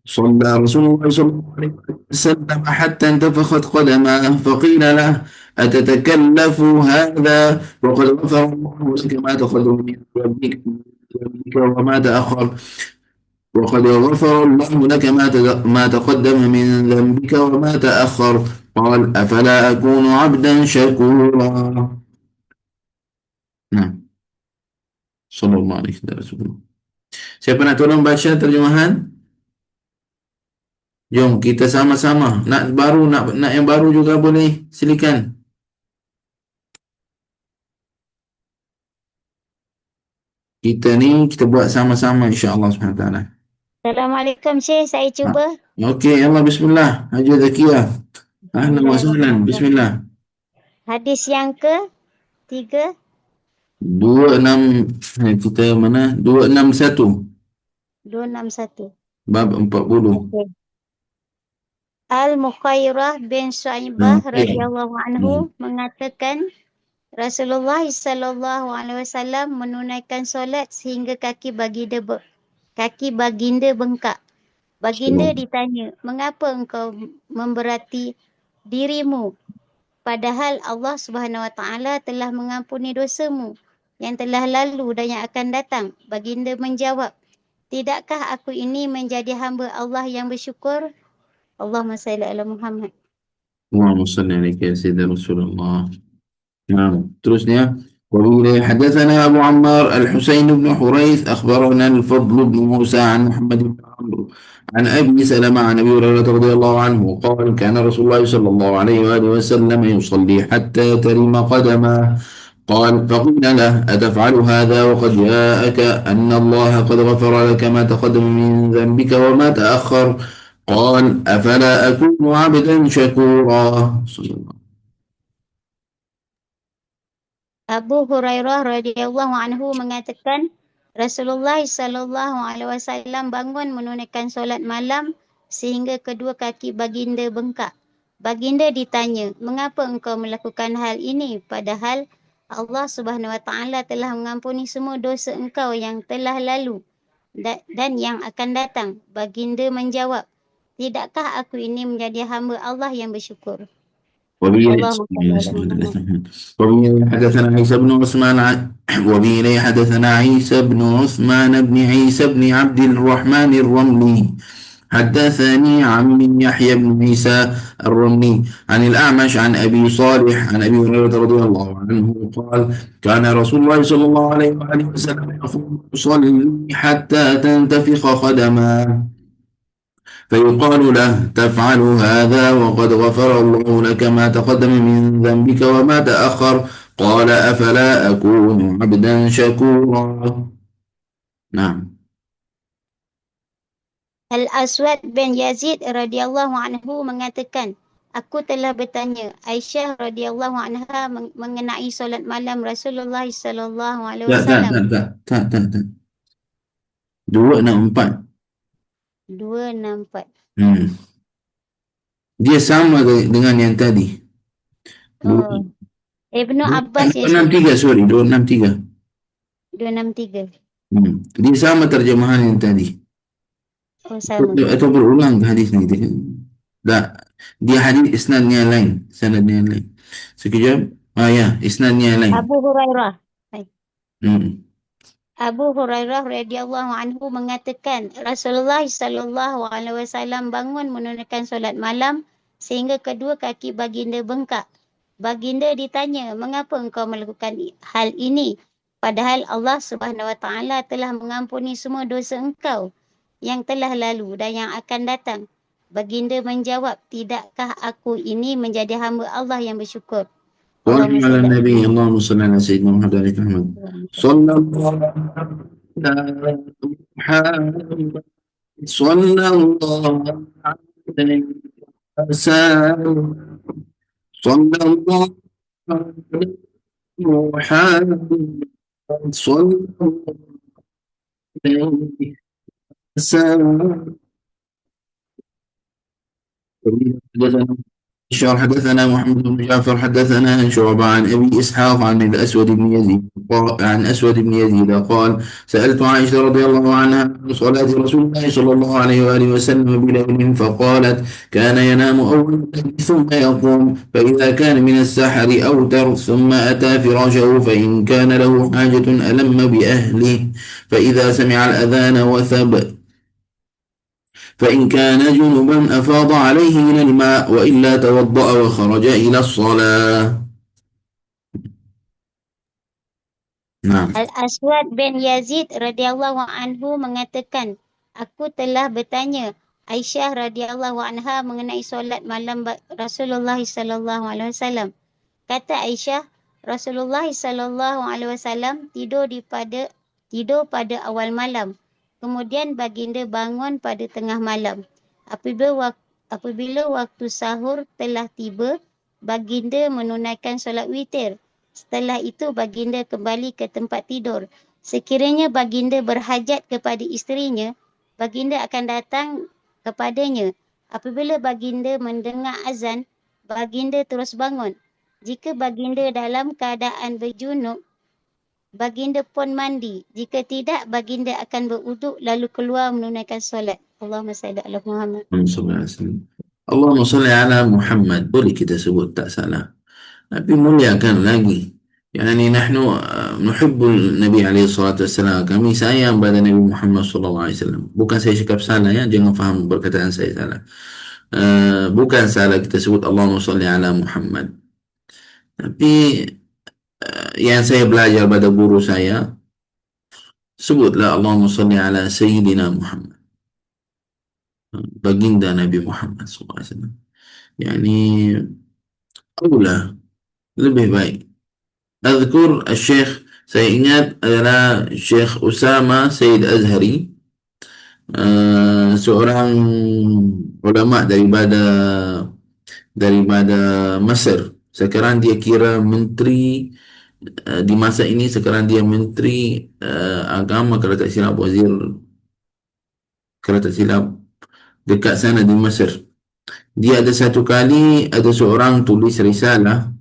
صلى رسول الله صلى الله عليه وسلم حتى انتفخت قدماه، فقيل له أتتكلف هذا وقد غفر الله لك ما تقدم من ذنبك وما تأخر، وقد غفر الله لك ما تقدم من ذنبك وما تأخر. قال أفلا أكون عبدا شكورا. نعم. صلى الله عليه وسلم. Siapa nak tolong baca terjemahan? Jom kita sama-sama. Nak yang baru juga boleh. Silakan. Kita buat sama-sama insya-Allah Subhanahu wa taala. Assalamualaikum Syekh, saya cuba. Okey, Allah bismillah. Haji Zakiah. Ahlan wa sahlan. Bismillah. Hadis yang ke 3. 26 kita mana? 261. 261. Bab 40. Okay. Al-Mukhairah bin Shu'aibah radhiyallahu anhu mengatakan Rasulullah sallallahu alaihi wasallam menunaikan solat sehingga kaki baginda bengkak. Baginda ditanya, "Mengapa engkau memberati dirimu? Padahal Allah Subhanahu wa taala telah mengampuni dosamu yang telah lalu dan yang akan datang." Baginda menjawab, "Tidakkah aku ini menjadi hamba Allah yang bersyukur?" Allahumma salli ala Muhammad. Allahumma salli alaika ya sayyidina Rasulullah. Nah, terusnya وبه حدثنا أبو عمار الحسين بن حريث أخبرنا الفضل بن موسى عن محمد بن عمرو عن أبي سلمة عن أبي هريرة رضي الله عنه قال كان رسول الله صلى الله عليه وآله وسلم يصلي حتى ترم قدمه قال فقيل له أتفعل هذا وقد جاءك أن الله قد غفر لك ما تقدم من ذنبك وما تأخر قال أفلا أكون عبدا شكورا صلى الله. Abu Hurairah radhiyallahu anhu mengatakan Rasulullah sallallahu alaihi wasallam bangun menunaikan solat malam sehingga kedua kaki baginda bengkak. Baginda ditanya, "Mengapa engkau melakukan hal ini padahal Allah Subhanahu wa taala telah mengampuni semua dosa engkau yang telah lalu dan yang akan datang?" Baginda menjawab, "Tidakkah aku ini menjadi hamba Allah yang bersyukur?" وبه حدثنا عيسى بن عثمان وبه حدثنا عيسى بن عثمان بن عيسى بن عبد الرحمن الرملي حدثني عن يحيى بن عيسى الرملي عن الأعمش عن أبي صالح عن أبي هريرة رضي الله عنه قال كان رسول الله صلى الله عليه وآله وسلم يقول يصلي حتى تنتفخ قدماه فيقال له تفعل هذا وقد غفر الله لك ما تقدم من ذنبك وما تأخر قال أفلا أكون عبدا شكورا. نعم. Al-Aswad bin Yazid radhiyallahu anhu mengatakan, aku telah bertanya Aisyah radhiyallahu anha mengenai solat malam Rasulullah sallallahu alaihi wasallam. Tak. 264. 264. Dia sama dengan yang tadi. Oh. Ibnu Abbas 263, sorry, 263. 263. Dia sama terjemahan yang tadi. Oh, sama. Atau berulang hadis ni dia. Tak. Dia hadis isnadnya lain, sanadnya lain. Sekejap. Ya, isnadnya lain. Abu Hurairah. Abu Hurairah radhiyallahu anhu mengatakan Rasulullah sallallahu alaihi wasallam bangun menunaikan solat malam sehingga kedua kaki baginda bengkak. Baginda ditanya, "Mengapa engkau melakukan hal ini padahal Allah Subhanahu wa taala telah mengampuni semua dosa engkau yang telah lalu dan yang akan datang?" Baginda menjawab, "Tidakkah aku ini menjadi hamba Allah yang bersyukur?" Allahumma ala nabi, Allahumma salli ala sayyidina Muhammad wa ala Muhammad. Sallallahu alaihi wasallam. Sallallahu alaihi wasallam. حدثنا محمد بن جعفر حدثنا شعبة عن أبي إسحاق عن الأسود بن يزيد عن أسود بن يزيد قال سألت عائشة رضي الله عنها عن صلاة رسول الله صلى الله عليه وآله وسلم بليل فقالت كان ينام أول الليل ثم يقوم فإذا كان من السحر أوتر ثم أتى فراشه فإن كان له حاجة ألم بأهله فإذا سمع الأذان وثب فإن كان جنبا أفاض عليه من الماء وإلا توضأ وخرج إلى الصلاة. Nah. Al-Aswad bin Yazid radhiyallahu anhu mengatakan, aku telah bertanya Aisyah radhiyallahu anha mengenai solat malam Rasulullah sallallahu alaihi wasallam. Kata Aisyah, Rasulullah sallallahu alaihi wasallam tidur pada awal malam. Kemudian baginda bangun pada tengah malam. Apabila waktu sahur telah tiba, baginda menunaikan solat witir. Setelah itu baginda kembali ke tempat tidur. Sekiranya baginda berhajat kepada isterinya, baginda akan datang kepadanya. Apabila baginda mendengar azan, baginda terus bangun. Jika baginda dalam keadaan berjunub, baginda pun mandi. Jika tidak, baginda akan berwuduk lalu keluar menunaikan solat. Allahumma salli ala Muhammad. Allahumma salli ala Muhammad. Boleh kita sebut, tak salah. Tapi muliakan lagi. Yani nahnu nuhibbul Nabi alaihi salatu wassalam. Kami sayang pada Nabi Muhammad sallallahu alaihi wasallam. Bukan saya cakap salah ya, jangan faham perkataan saya salah. Bukan salah kita sebut Allahumma salli ala Muhammad. Tapi yang saya belajar pada guru saya, sebutlah Allahumma salli ala Sayyidina Muhammad, baginda Nabi Muhammad SAW. Yani أولى lebih baik. Azkur Syekh, saya ingat adalah Syekh Usama Said Azhari, seorang ulama daripada Mesir. Sekarang dia kira menteri, di masa ini sekarang dia menteri agama, kalau tak silap wazir, kalau tak silap dekat sana di Mesir. Dia ada satu kali ada seorang tulis risalah,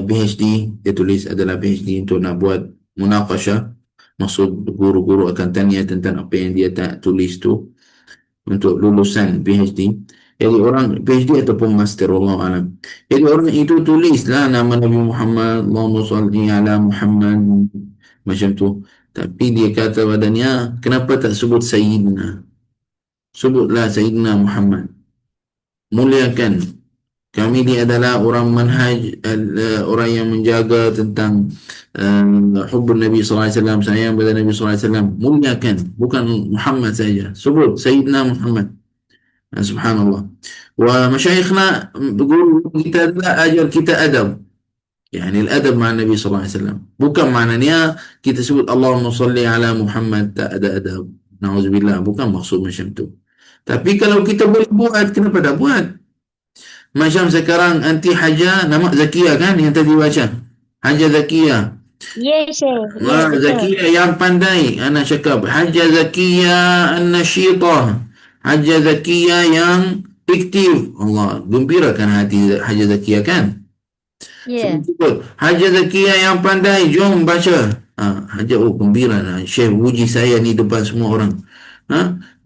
PhD, dia tulis adalah PhD untuk nak buat munaqashah. Maksud guru-guru akan tanya tentang apa yang dia tak tulis tu untuk lulusan PhD. Jadi orang PhD ataupun master, Allah alam. Jadi orang itu tulislah nama Nabi Muhammad, Allahumma salli ala Muhammad, macam tu. Tapi dia kata badannya, kenapa tak sebut Sayyidina? Sebutlah Sayyidina Muhammad. Muliakan. Kami ni adalah orang manhaj, orang yang menjaga tentang hubbun Nabi SAW, sayang pada Nabi SAW. Muliakan, bukan Muhammad saja. Sebut Sayyidina Muhammad. Subhanallah. Wa masyayikhna, guru kita adalah ajar kita adab. Yani al-adab ma'a Nabi SAW. Bukan maknanya kita sebut Allahumma salli ala Muhammad, tak ada adab. Na'udzubillah, bukan maksud macam tu. Tapi kalau kita boleh buat, kenapa tak buat? Macam sekarang anti Haja nama Zakia kan yang tadi baca. Haja Zakia. Ya, Syekh. Ya, betul. Zakia yang pandai. Anak cakap Haja Zakia an-nasyitah. Haja Zakia yang aktif. Allah, gembirakan hati Haja Zakia kan? Ya. Haja Zakia yang pandai, jom baca. Haja, oh gembira lah. Syekh puji saya ni depan semua orang.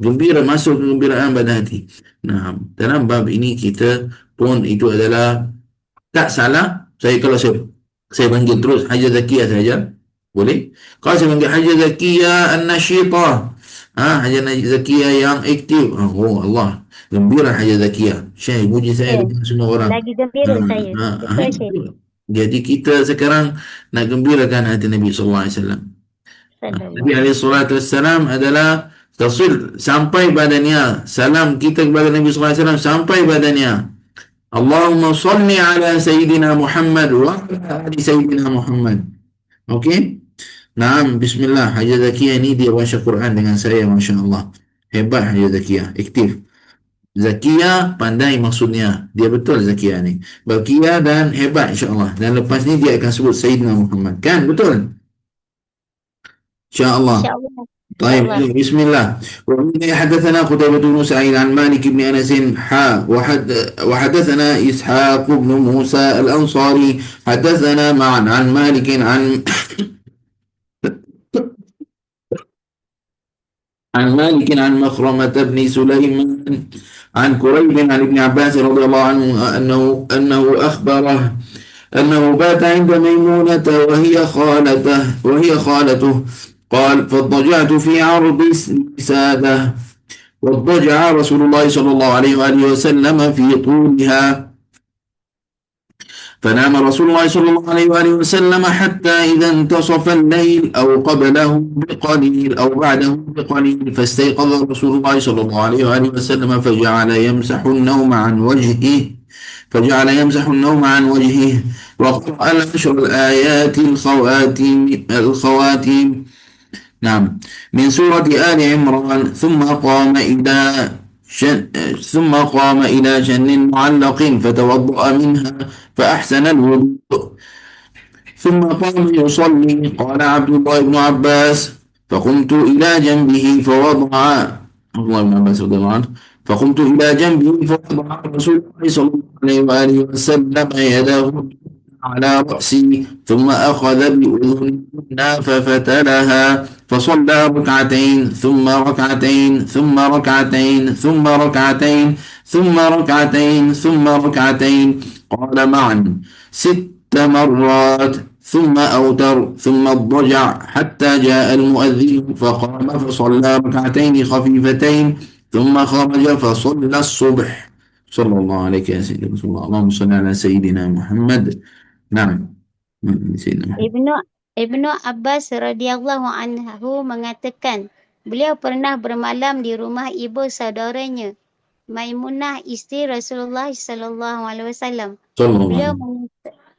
Gembira, masuk kegembiraan pada hati. Nah, dalam bab ini kita pun itu adalah tak salah. Kalau saya panggil terus Haja Zakia saja, boleh. Kalau saya panggil Haja Zakia an-nasyitah, Haja Zakia yang aktif, oh Allah, gembira Haja Zakia. Syekh puji saya dengan semua orang. Lagi gembira saya. Betul, Syekh. Jadi kita sekarang nak gembirakan hati Nabi SAW. Nabi SAW adalah tasil sampai badannya, salam kita kepada Nabi SAW sampai badannya. Allahumma salli ala Sayyidina Muhammad wa ala ali Sayyidina Muhammad. Okey? Naam, bismillah. Haja Zakia ni dia baca Quran dengan saya, Masya Allah. Hebat Haja Zakia, aktif. Zakia pandai maksudnya. Dia betul Zakia ni. Bakia dan hebat insyaAllah. Dan lepas ni dia akan sebut Sayyidina Muhammad. Kan? Betul? InsyaAllah. طيب بسم الله. ومن حدثنا قتيبة بن سعيد عن مالك بن أنس وحدثنا إسحاق بن موسى الأنصاري حدثنا معا عن مالك عن مخرمة بن سليمان عن كريب عن ابن عباس رضي الله عنه أنه أخبره أنه بات عند ميمونة وهي خالته قال فاضطجعت في عرض سادة واضطجع رسول الله صلى الله عليه وآله وسلم في طولها فنام رسول الله صلى الله عليه وآله وسلم حتى إذا انتصف الليل أو قبله بقليل أو بعده بقليل فاستيقظ رسول الله صلى الله عليه وآله وسلم فجعل يمسح النوم عن وجهه وقرأ العشر الآيات الخواتيم نعم من سورة آل عمران ثم قام إلى جن معلق فتوضأ منها فأحسن الوضوء ثم قام يصلي. قال عبد الله بن عباس فقمت إلى جنبه فوضع رسول الله صلى الله عليه وآله وسلم يده على رأسي ثم أخذ بأذننا ففتلها فصلى ركعتين ثم ركعتين ثم ركعتين ثم ركعتين ثم ركعتين ثم ركعتين قال معا 6 مرات ثم أوتر ثم اضطجع حتى جاء المؤذن فقام فصلى ركعتين خفيفتين ثم خرج فصلى الصبح. صلى الله عليك يا سيدي رسول الله. اللهم صل على سيدنا محمد. نعم. Sayyidina. Ibnu Abbas radhiyallahu anhu mengatakan, beliau pernah bermalam di rumah ibu saudaranya, Maimunah isteri Rasulullah sallallahu alaihi wasallam. Beliau Sallallahu.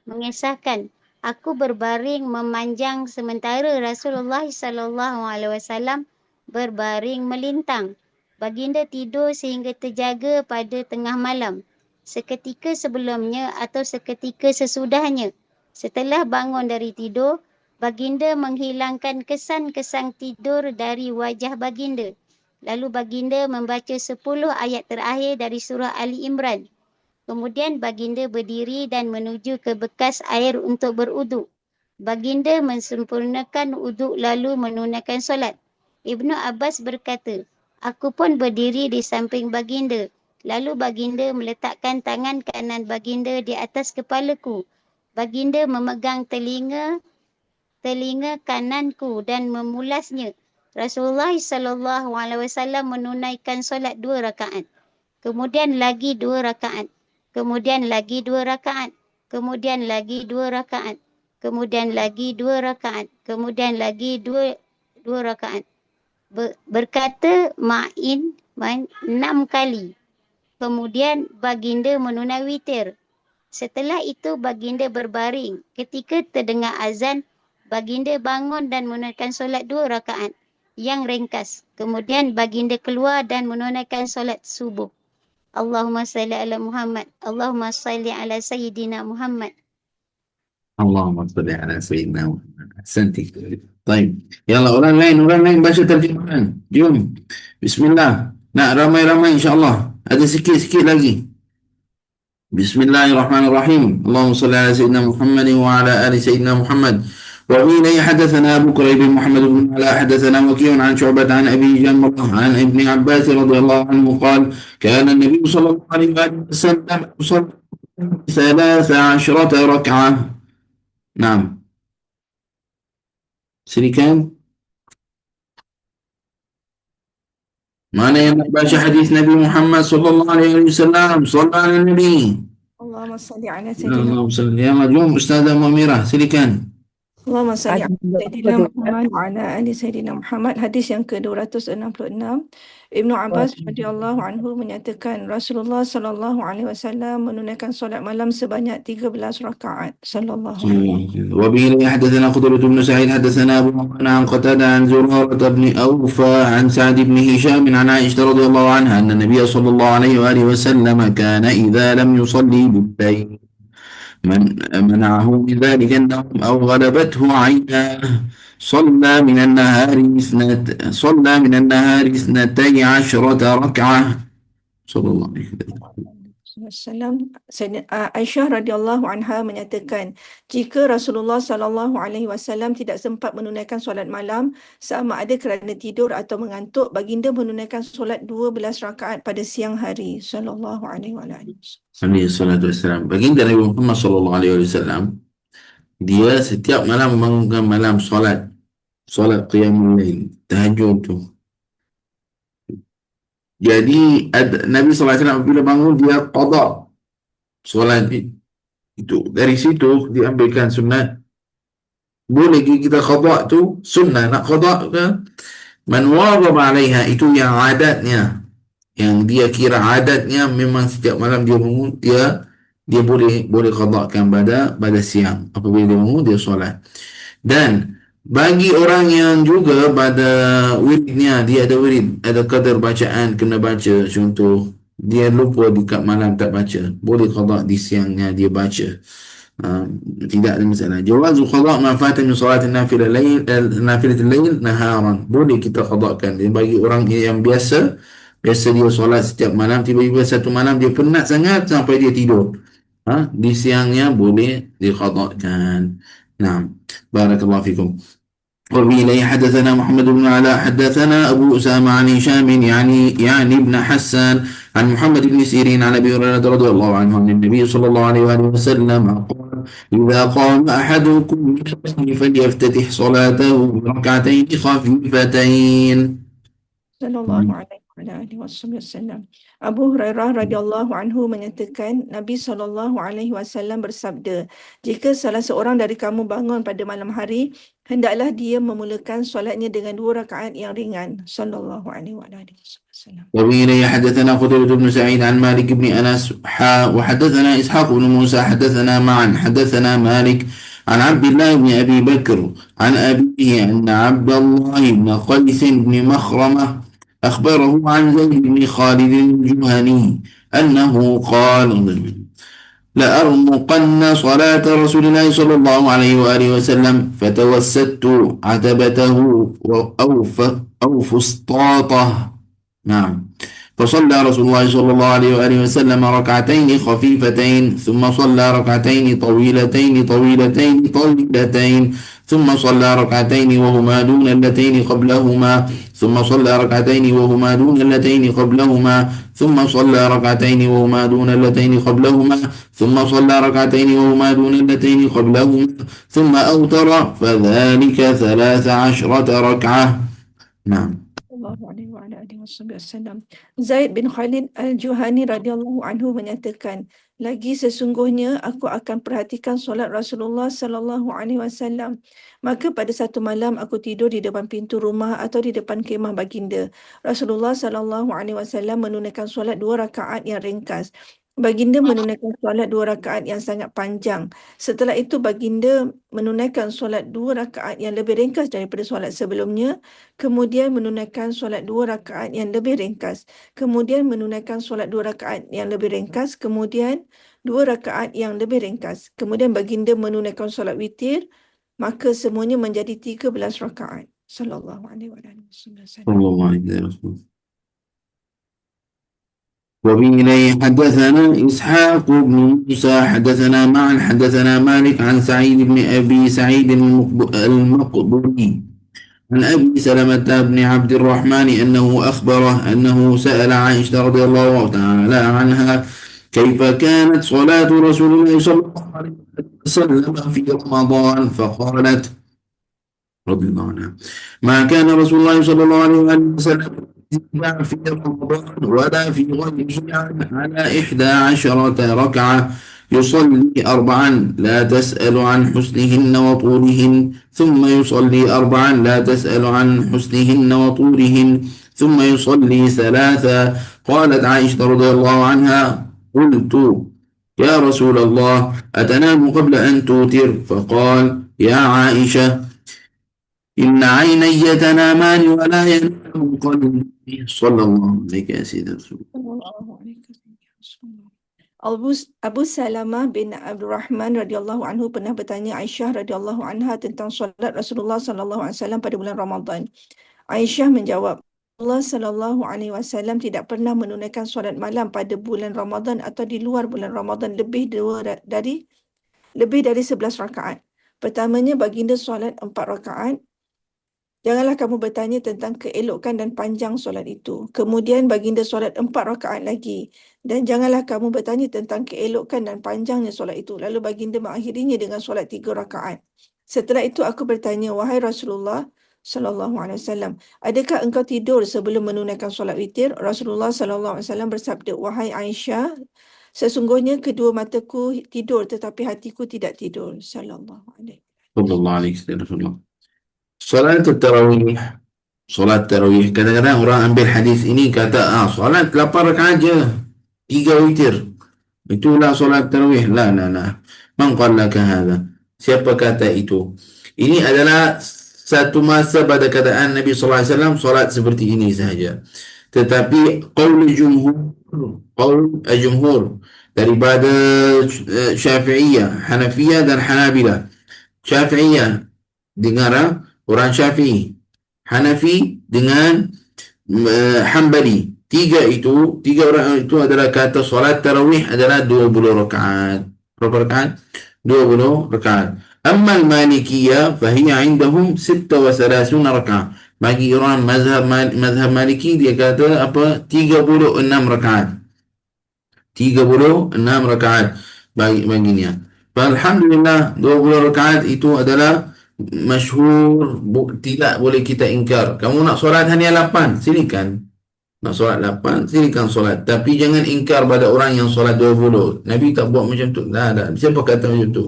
mengisahkan, aku berbaring memanjang sementara Rasulullah sallallahu alaihi wasallam berbaring melintang. Baginda tidur sehingga terjaga pada tengah malam, seketika sebelumnya atau seketika sesudahnya. Setelah bangun dari tidur, baginda menghilangkan kesan-kesan tidur dari wajah baginda. Lalu baginda membaca 10 ayat terakhir dari surah Ali Imran. Kemudian baginda berdiri dan menuju ke bekas air untuk beruduk. Baginda mensempurnakan uduk lalu menunaikan solat. Ibnu Abbas berkata, aku pun berdiri di samping baginda. Lalu baginda meletakkan tangan kanan baginda di atas kepalaku. Baginda memegang telinga kananku dan memulasnya. Rasulullah sallallahu alaihi wasallam menunaikan solat 2 rakaat. Kemudian lagi 2 rakaat. Kemudian lagi 2 rakaat. Kemudian lagi 2 rakaat. Kemudian lagi 2 rakaat. Kemudian lagi 2 rakaat. Berkata Ma'in 6 kali. Kemudian baginda menunai witir. Setelah itu baginda berbaring. Ketika terdengar azan, baginda bangun dan menunaikan solat 2 rakaat yang ringkas. Kemudian baginda keluar dan menunaikan solat subuh. Allahumma salli ala Muhammad. Allahumma salli ala Sayyidina Muhammad. اللهم صل على سيدنا محمد. أحسنتي. طيب يلا orang lain baca terjemahan. Jom. Bismillah. Nak ramai-ramai insyaAllah. Ada sikit-sikit lagi. Bismillahirrahmanirrahim. Allahumma salli ala Sayyidina Muhammad wa ala ali Sayyidina Muhammad. وفي حدثنا أبو كريب محمد بن علاء حدثنا وكيع عن شعبة عن أبي جمرة عن ابن عباس رضي الله عنه قال كان النبي صلى الله عليه وسلم يصلي 13 ركعة. نعم. Silakan. Mana yang nak baca hadis Nabi Muhammad sallallahu alaihi wasallam? Sallallahu alaihi Nabi. Allahumma salli ala Sayyidina Allahumma salli. Ya, jom Ustazah Muamirah, silakan. Allahumma salli ala Sayyidina Muhammad wa ala ali Sayyidina Muhammad. Hadis yang ke-266. Ibnu Abbas radhiyallahu anhu menyatakan Rasulullah sallallahu alaihi wasallam menunaikan solat malam sebanyak 13 rakaat. Sallallahu alaihi wasallam. وبه حدثنا قتيبة بن سعيد حدثنا أبو عوان عن قتادة عن زرارة بن أوفى عن سعد بن هشام عن عائشة رضي الله عنها أن النبي صلى الله عليه وآله وسلم كان إذا لم يصلي بالليل منعه من ذلك النوم أو غلبته عيناه صلى من النهار 12 ركعة. صلى الله عليه وسلم. Aisyah radhiyallahu anha menyatakan jika Rasulullah sallallahu alaihi wasallam tidak sempat menunaikan solat malam sama ada kerana tidur atau mengantuk, baginda menunaikan solat 12 rakaat pada siang hari. Sallallahu alaihi wasallam. Baginda Nabi Muhammad sallallahu alaihi wasallam dia setiap malam membangunkan malam solat qiyamul lail, tahajud tu. Jadi Nabi sallallahu alaihi wasallam bila bangun dia qada solat itu. Dari situ diambilkan sunat. Boleh kita qada tu sunnah, nak qada ke man wadaba alaiha, itu yang adatnya, yang dia kira adatnya memang setiap malam dia bangun, dia boleh qadakan pada siang. Apabila dia bangun dia solat. Dan bagi orang yang juga pada wiridnya, dia ada wirid, ada kadar bacaan kena baca, contoh dia lupa dekat malam tak baca, boleh qada di siangnya dia baca. Tidak ada masalah. Jawazu qada ma fata min salat nafilatul lail naharan, boleh kita qadakan. Dan bagi orang yang biasa dia solat setiap malam, tiba-tiba satu malam dia penat sangat sampai dia tidur, di siangnya boleh diqadakan. Nah, barakallahu fikum. وبه حدثنا محمد بن علاء حدثنا أبو أسامة عن هشام يعني ابن حسان عن محمد بن سيرين عن أبي هريرة رضي الله عنه عن النبي صلى الله عليه وآله وسلم قال إذا قام أحدكم فليفتتح صلاته بركعتين خفيفتين. صلى الله عليه Wasallam. Abu Hurairah radhiyallahu anhu menyatakan Nabi SAW bersabda, jika salah seorang dari kamu bangun pada malam hari, hendaklah dia memulakan solatnya dengan 2 rakaat yang ringan. Sallallahu alaihi wasallam. وبه حدثنا قتيبة بن سعيد عن مالك بن أنس وحدثنا إسحاق بن موسى حدثنا معا حدثنا مالك عن عبد الله بن أبي بكر عن أبيه أن عبد الله بن قيس بن مخرمة أخبره عن زيد بن خالد الجهني أنه قال لأرمقن صلاة رسول الله صلى الله عليه وآله وسلم فتوسدت عتبته أو فسطاطه. نعم. فصلى رسول الله صلى الله عليه وآله وسلم ركعتين خفيفتين ثم صلى ركعتين طويلتين ثم صلى ركعتين وهما دون اللتين قبلهما ثم صلى ركعتين وهما دون اللتين قبلهما ثم صلى ركعتين وهما دون اللتين قبلهما ثم صلى ركعتين وهما دون اللتين قبلهما ثم أوتر فذلك 13 ركعة. نعم. Zaid bin Khalid al-Juhani radhiyallahu anhu menyatakan, lagi sesungguhnya aku akan perhatikan solat Rasulullah sallallahu alaihi wasallam. Maka pada satu malam aku tidur di depan pintu rumah atau di depan kemah baginda. Rasulullah sallallahu alaihi wasallam menunaikan solat 2 rakaat yang ringkas. Baginda menunaikan solat 2 rakaat yang sangat panjang. Setelah itu baginda menunaikan solat 2 rakaat yang lebih ringkas daripada solat sebelumnya. Kemudian menunaikan solat 2 rakaat yang lebih ringkas. Kemudian menunaikan solat 2 rakaat yang lebih ringkas. Kemudian 2 rakaat yang lebih ringkas. Kemudian baginda menunaikan solat witir. Maka semuanya menjadi 13 rakaat. Sallallahu alaihi wasallam. وبه حدثنا إسحاق بن موسى حدثنا معا حدثنا مالك عن سعيد بن أبي سعيد المقبري عن أبي سلمة بن عبد الرحمن أنه أخبره أنه سأل عائشة رضي الله تعالى عنها كيف كانت صلاة رسول الله صلى الله عليه وسلم في رمضان فقالت رضي الله عنها ما كان رسول الله صلى الله عليه وسلم في رمضان ولا في غيره على 11 ركعة يصلي 4 لا تسأل عن حسنهن وطولهن ثم يصلي 4 لا تسأل عن حسنهن وطولهن ثم يصلي 3. قالت عائشة رضي الله عنها قلت يا رسول الله أتنام قبل أن توتر؟ فقال يا عائشة إن عيني تنامان ولا ينام قلبي. صلى الله عليك يا سيدي رسول Abu Salamah bin Abdul Rahman radhiyallahu anhu pernah bertanya Aisyah radhiyallahu anha tentang solat Rasulullah sallallahu alaihi wasallam pada bulan Ramadan. Aisyah menjawab, Rasulullah sallallahu alaihi wasallam tidak pernah menunaikan solat malam pada bulan Ramadan atau di luar bulan Ramadan lebih dari 11 rakaat. Pertamanya baginda solat 4 rakaat. Janganlah kamu bertanya tentang keelokan dan panjang solat itu. Kemudian baginda solat 4 rakaat lagi. Dan janganlah kamu bertanya tentang keelokan dan panjangnya solat itu. Lalu baginda mengakhirinya dengan solat 3 rakaat. Setelah itu aku bertanya, wahai Rasulullah sallallahu alaihi wasallam, adakah engkau tidur sebelum menunaikan solat witir? Rasulullah sallallahu alaihi wasallam bersabda, wahai Aisyah, sesungguhnya kedua mataku tidur tetapi hatiku tidak tidur. Sallallahu alaihi wasallam. Solat tarawih. Solat tarawih. Kadang-kadang orang ambil hadis ini kata, solat 8 rakaat je. 3 witir. Itulah solat tarawih. La. Man qallaka hadha? Siapa kata itu? Ini adalah satu masa pada keadaan Nabi SAW solat seperti ini sahaja. Tetapi qaul jumhur daripada Syafi'iyah, Hanafiyah dan Hanabilah. Syafi'iyah dengar orang Syafi'i, Hanafi dengan Hanbali. Tiga orang itu adalah kata solat tarawih adalah 20 rakaat. Berapa rakaat? 20 rakaat. Amma al-Malikiyah fahiya indahum 36 rakaat. Bagi orang mazhab Maliki dia kata 36 rakaat. 36 rakaat baginya. Alhamdulillah 20 rakaat itu adalah masyhur, tidak boleh kita ingkar. Kamu nak solat hanya 8, silakan. Nak solat 8, silakan solat. Tapi jangan ingkar pada orang yang solat 20. Nabi tak buat macam tu. Tak. Siapa kata macam tu?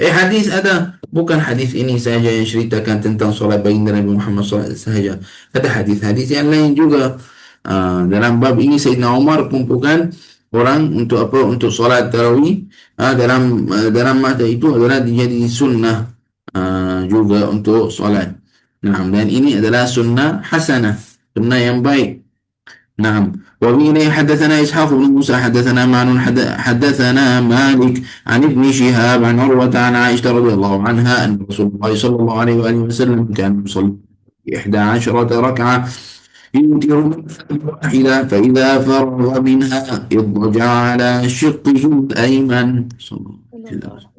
Hadis ada. Bukan hadis ini sahaja yang ceritakan tentang solat baginda Nabi Muhammad SAW sahaja. Ada hadis-hadis yang lain juga. Dalam bab ini Sayyidina Umar kumpulkan orang untuk apa? Untuk solat tarawih. Dalam masa itu adalah dijadi sunnah juga untuk solat. Nah, dan ini adalah sunnah hasanah. Sunnah yang baik. نعم. وبه حدثنا إسحاق بن موسى حدثنا معن حدثنا مالك عن ابن شهاب عن عروة عن عائشة رضي الله عنها أن رسول الله صلى الله عليه وآله وسلم كان يصلي 11 ركعة يوتر واحدة فإذا فرغ منها اضطجع على شقه الأيمن صلى الله عليه وسلم.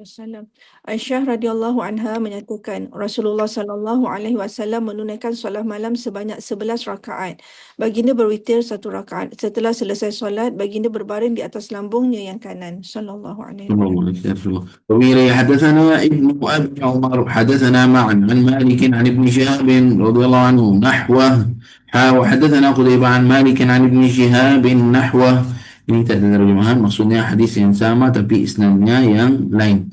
Wasallam. Aisyah radhiyallahu anha menyatakan Rasulullah sallallahu alaihi wasallam menunaikan solat malam sebanyak 11 rakaat. Baginda berwitir 1 rakaat. Setelah selesai solat, baginda berbaring di atas lambungnya yang kanan. Sallallahu alaihi wasallam. وبه حدثنا ابن أبي عمر حدثنا معا عن مالك عن ابن شهاب رضي الله عنه نحوه وحدثنا قتيبة عن مالك عن ابن شهاب نحوه. Ini tak ada terjemahan, maksudnya hadis yang sama tapi isnadnya yang lain.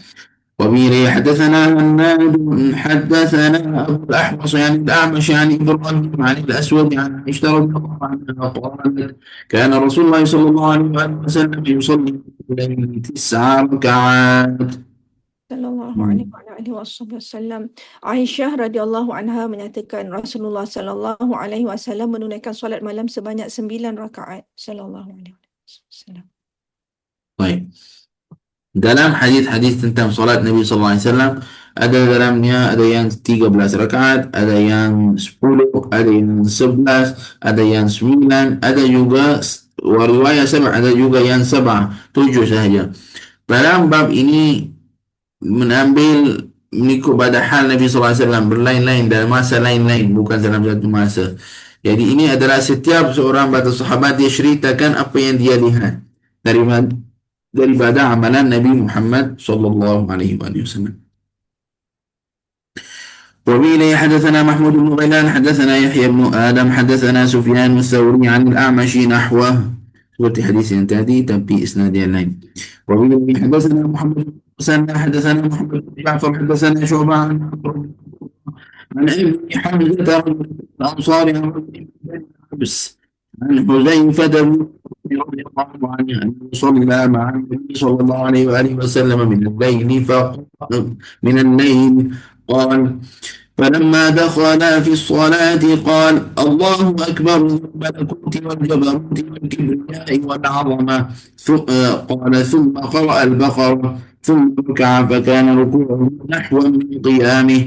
وبه حدثنا هناد حدثنا أبو الأحوص عن الأعمش عن إبراهيم عن الأسود عن عائشة رضي الله عنها قالت كان رسول الله صلى الله عليه وسلم يصلي الليل 9 ركعات. Sallallahu alaihi wasallam. Aisyah radhiyallahu anha menyatakan Rasulullah sallallahu alaihi wasallam menunaikan solat malam sebanyak 9 rakaat. Sallallahu alaihi wasallam. Baik. Dalam hadis-hadis tentang solat Nabi sallallahu alaihi wasallam ada dalamnya ada yang 13 rakaat, ada yang 10, ada yang 11, ada yang 9, ada juga riwayat 7, ada juga yang 7 sahaja. Dalam bab ini mengambil mengikut pada hal Nabi SAW berlain-lain dalam masa lain-lain, bukan dalam satu masa. Jadi ini adalah setiap seorang pada sahabat dia ceritakan apa yang dia lihat daripada amalan Nabi Muhammad sallallahu alaihi wasallam. وبه حدثنا محمود بن غيلان حدثنا يحيى بن آدم حدثنا سفيان الثوري عن الأعمش نحوه seperti hadis yang tadi tapi isnad yang lain. وبه حدثنا محمد بن مسنى حدثنا محمد بن جعفر حدثنا شعبة عن ابن حمزة الأنصاري عن حبس عن حذيفة رضي الله عنه أنه صلى مع النبي صلى الله عليه وآله وسلم من الليل قال فلما دخل في الصلاة قال الله أكبر الملكوت والجبروت والكبرياء والعظمة قال ثم قرأ البقرة ثم ركع فكان ركوعه نحو من قيامه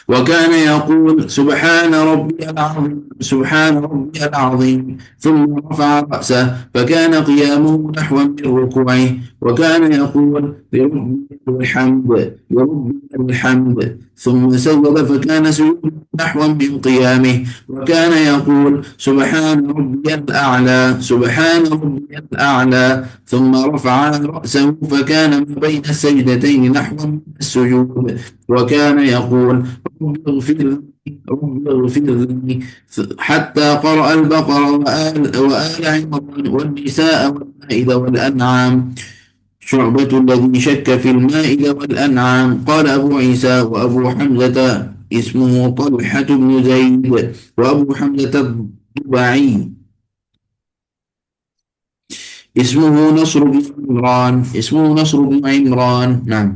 وكان يقول سبحان ربي العظيم سبحان ربي العظيم ثم رفع رأسه فكان قيامه نحو من ركوعه وكان يقول لربي الحمد لربي الحمد ثم سجد فكان سجوده نحو من قيامه وكان يقول سبحان ربي الأعلى سبحان ربي الأعلى ثم رفع رأسه فكان ما بين السجدتين نحو من السجود وكان يقول رب اغفر لي حتى قرأ البقرة وآل عمران والنساء والمائدة والأنعام. شعبة الذي شك في المائدة والأنعام قال أبو عيسى وأبو حمزة اسمه طلحة بن زيد وأبو حمزة الضبعي اسمه نصر بن عمران نعم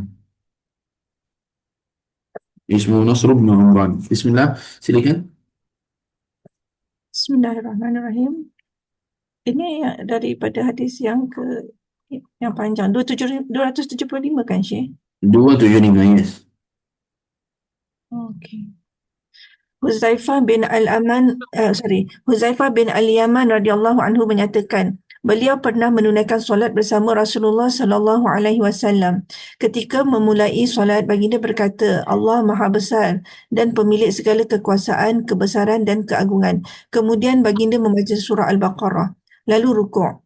اسمه نصر بن عمران. بسم الله silakan. Bismillahirrahmanirrahim. Ini daripada hadis yang panjang 275 kan Syekh? 275 yes. Okey. Huzaifah bin Al-Yaman radhiyallahu anhu menyatakan beliau pernah menunaikan solat bersama Rasulullah sallallahu alaihi wasallam. Ketika memulai solat, baginda berkata, Allah Maha Besar dan pemilik segala kekuasaan, kebesaran dan keagungan. Kemudian baginda membaca surah Al-Baqarah, lalu rukuk.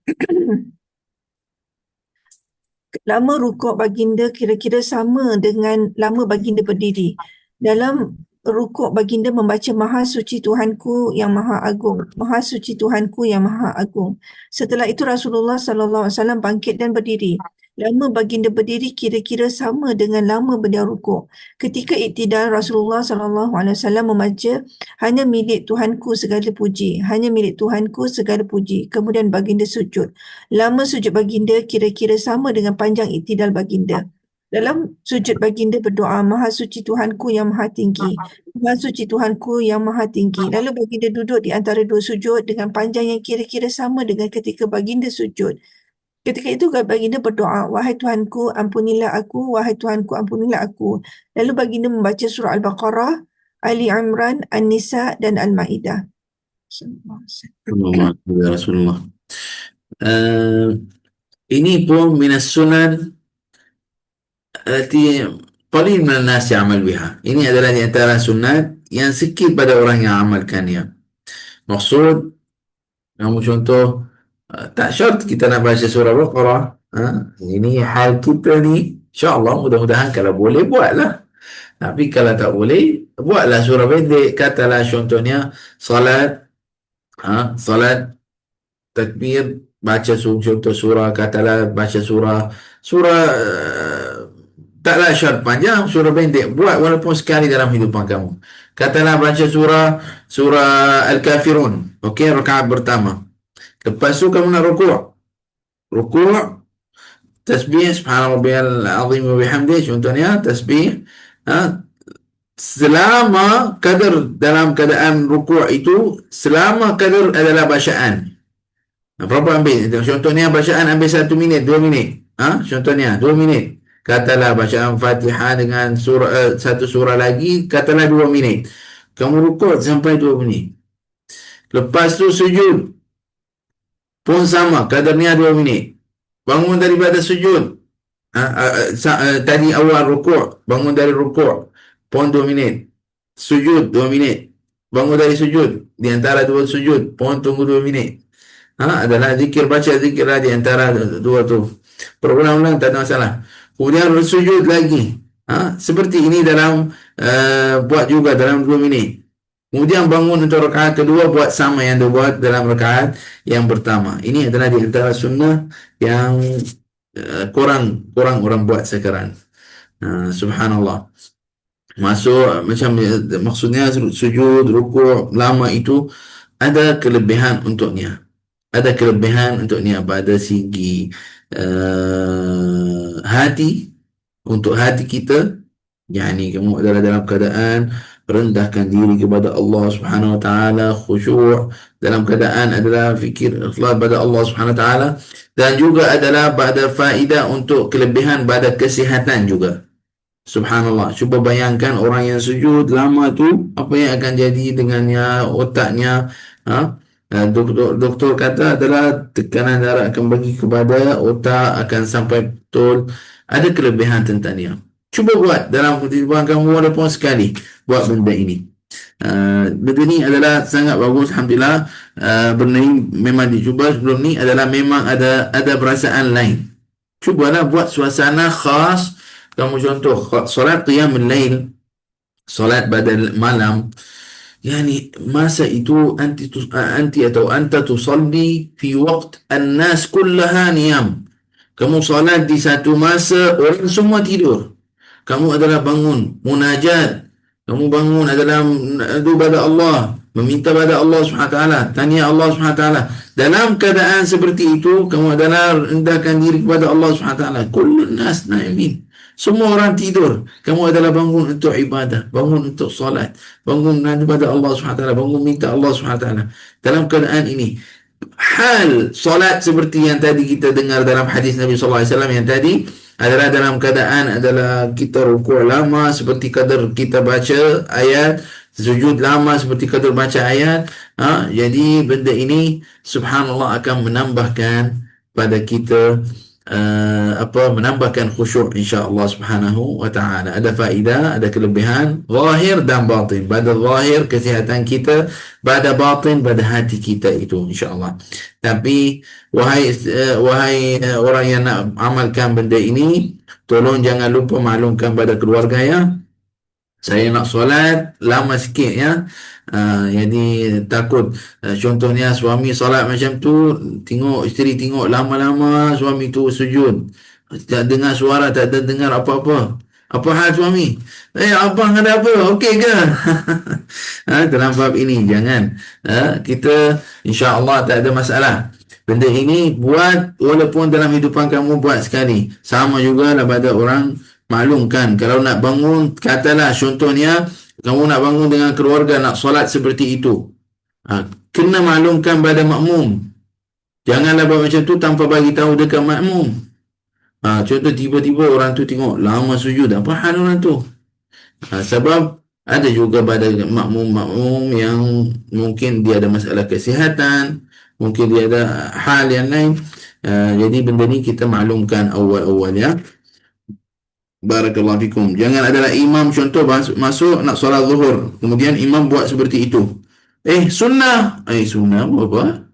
Lama rukuk baginda kira-kira sama dengan lama baginda berdiri. Dalam rukuk baginda membaca Maha Suci Tuhanku yang Maha Agung, Maha Suci Tuhanku yang Maha Agung. Setelah itu Rasulullah SAW bangkit dan berdiri. Lama baginda berdiri kira-kira sama dengan lama beliau rukuk. Ketika iktidal Rasulullah SAW membaca, hanya milik Tuhanku segala puji, hanya milik Tuhanku segala puji. Kemudian baginda sujud. Lama sujud baginda kira-kira sama dengan panjang iktidal baginda. Dalam sujud baginda berdoa, Maha Suci Tuhanku yang Maha Tinggi, Maha Suci Tuhanku yang Maha Tinggi. Lalu baginda duduk di antara dua sujud dengan panjang yang kira-kira sama dengan ketika baginda sujud. Ketika itu baginda berdoa, wahai Tuhanku, ampunilah aku, wahai Tuhanku, ampunilah aku. Lalu baginda membaca surah Al-Baqarah, Ali Imran, An-Nisa dan Al-Ma'idah. Allah ya Rasulullah. Ini pun minas sunan التي قليل من الناس يعمل بها. Ini adalah di antara sunat yang sikit pada orang yang amalkannya. Maksud, kamu contoh, tak syart kita nak baca surah Al-Baqarah. Ini hal kita ni, insyaAllah mudah-mudahan kalau boleh buatlah. Tapi kalau tak boleh, buatlah surah pendek. Katalah contohnya salat, salat takbir, baca contoh surah, katalah baca surah taklah syarat panjang, surah pendek. Buat walaupun sekali dalam hidupan kamu. Katalah baca surah Al-Kafirun. Okey, rakaat pertama. Lepas tu kamu nak rukuk, tasbih, subhanarabbiyal azim wa bihamdih, contohnya tasbih. Selama kadar dalam keadaan rukuk itu, selama kadar adalah bacaan. Berapa ambil? Contohnya bacaan ambil 1 minit, 2 minit. Contohnya 2 minit. Katalah bacaan Fatihah dengan satu surah lagi, katalah 2 minit. Kamu rukuk sampai 2 minit. Lepas tu sujud pun sama, kadarnya 2 minit. Bangun daripada sujud. Tadi awal rukuk, bangun dari rukuk pun 2 minit. Sujud 2 minit. Bangun dari sujud, di antara dua sujud pun tunggu 2 minit. Adalah zikir, baca zikir di antara dua tu. Berulang-ulang tak ada masalah. Kemudian sujud lagi. Seperti ini dalam buat juga dalam 2 minit. Kemudian bangun untuk rakaat kedua, buat sama yang dibuat dalam rakaat yang pertama. Ini adalah di antara sunnah yang kurang orang buat sekarang. Subhanallah. Masuk macam maksudnya sujud, rukuk lama itu ada kelebihan untuknya. Ada kelebihan untuknya pada segi hati, untuk hati kita. Yani kamu adalah dalam keadaan rendahkan diri kepada Allah Subhanahu wa taala, khusyuk, dalam keadaan adalah fikir ikhlas pada Allah Subhanahu wa taala, dan juga adalah pada faedah untuk kelebihan pada kesihatan juga. Subhanallah. Cuba bayangkan orang yang sujud lama tu, apa yang akan jadi dengannya, otaknya. Doktor kata adalah tekanan darah akan bagi kepada otak, akan sampai betul. Ada kelebihan tentang dia. Cuba buat dalam kehidupan kamu walaupun sekali, buat benda ini. Benda ni adalah sangat bagus, alhamdulillah. Benda ni memang dicuba sebelum ni, adalah memang ada perasaan lain. Cubalah buat suasana khas. Kamu contoh solat qiyamul lail, solat pada malam. Yani masa itu anti atau anta tusalli fi waqt an-nas kullaha niyam. Kamu salat di satu masa orang semua tidur. Kamu adalah bangun munajat. Kamu bangun adalah adu pada Allah, meminta pada Allah SWT, tanya Allah SWT. Dalam keadaan seperti itu, kamu adalah rendahkan diri kepada Allah SWT. Kullun nas naimin. Semua orang tidur. Kamu adalah bangun untuk ibadah, bangun untuk salat, bangun kepada Allah SWT, bangun minta Allah SWT. Dalam keadaan ini, hal salat seperti yang tadi kita dengar dalam hadis Nabi SAW yang tadi, adalah dalam keadaan adalah kita rukuk lama seperti kadar kita baca ayat, sujud lama seperti kadar baca ayat. Jadi benda ini subhanallah akan menambahkan pada kita menambahkan khusyuk insya-Allah subhanahu wa ta'ala. Ada faedah, ada kelebihan zahir dan batin. Pada zahir kesihatan kita, pada batin pada hati kita itu insya-Allah. Tapi wahai orang yang nak amalkan benda ini, tolong jangan lupa maklumkan pada keluarga ya. Saya nak solat lama sikit ya. Jadi takut contohnya suami solat macam tu, tengok isteri tengok lama-lama suami tu sujud, tak dengar suara, tak ada dengar apa-apa. Apa hal suami? Abang ada apa? Okey ke? Dalam bab ini jangan. Kita insya-Allah tak ada masalah. Benda ini buat walaupun dalam hidupan kamu buat sekali. Sama juga lah pada orang maklumkan. Kalau nak bangun, katalah contohnya kamu nak bangun dengan keluarga nak solat seperti itu. Kena maklumkan pada makmum. Janganlah buat macam tu tanpa bagi tahu dekat makmum. Contoh tiba-tiba orang tu tengok lama sujud. Apa hal orang tu? Sebab ada juga pada makmum-makmum yang mungkin dia ada masalah kesihatan, mungkin dia ada hal yang lain. Jadi benda ni kita maklumkan awal-awal ya. Barakallahu fikum. Jangan adalah imam contoh masuk nak solat zuhur, kemudian imam buat seperti itu. Sunnah. Sunnah apa?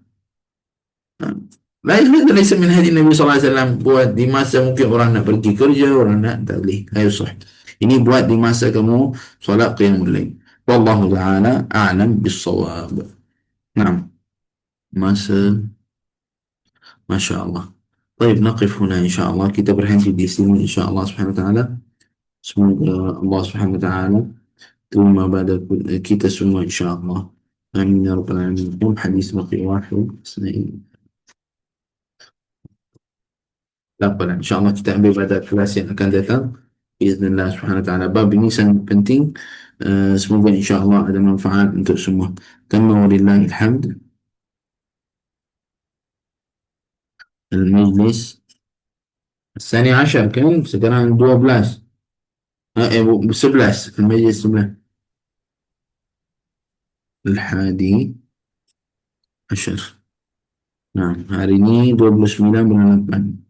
Laisa min hadis Nabi sallallahu alaihi wasallam. Buat di masa mungkin orang nak pergi kerja, orang nak tak boleh. Sah. Ini buat di masa kamu solat qiyamul lail. Wallahu ta'ala a'lam bis-shawab. Naam. Masa masya-Allah. طيب نقف هنا إن شاء الله. Kita berhenti di sini إن شاء الله سبحانه وتعالى. Semoga Allah Subhanahu wa taala terima pada kita semua إن شاء الله. آمين يا رب العالمين. حديث بقي واحد. Tak apa, insya-Allah kita ambil pada kelas yang akan datang. Bismillah subhanahu wa ta'ala. Bab ini sangat penting. Semoga insya-Allah ada manfaat untuk semua. Tamma walillahi alhamd. Al-majlis الثاني عشر kan? Sekarang 12. 11. Al-majlis 11. Al-hadi Asyar. Nah, hari ini 29 bulan 8.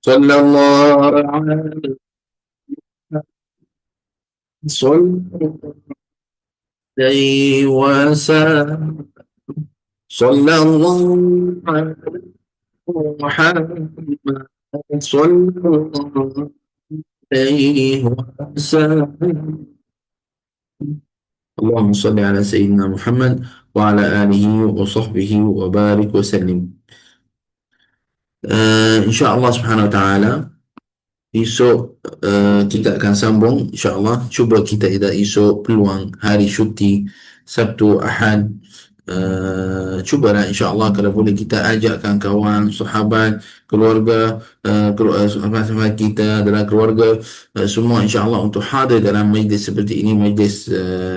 Sallallahu alaihi wasallam. Sallallahu alaihi Muhammad sallallahu alaihi wasallam. Allahumma salli ala sayyidina Muhammad wa ala alihi wa sahbihi wa barik wa sallim. InsyaAllah subhanahu wa ta'ala esok kita akan sambung insyaAllah. Cuba kita esok peluang hari syuti Sabtu Ahad, cubalah insyaAllah kalau boleh kita ajakkan kawan, sahabat, keluarga, sahabat kita adalah keluarga semua insyaAllah untuk hadir dalam majlis seperti ini, majlis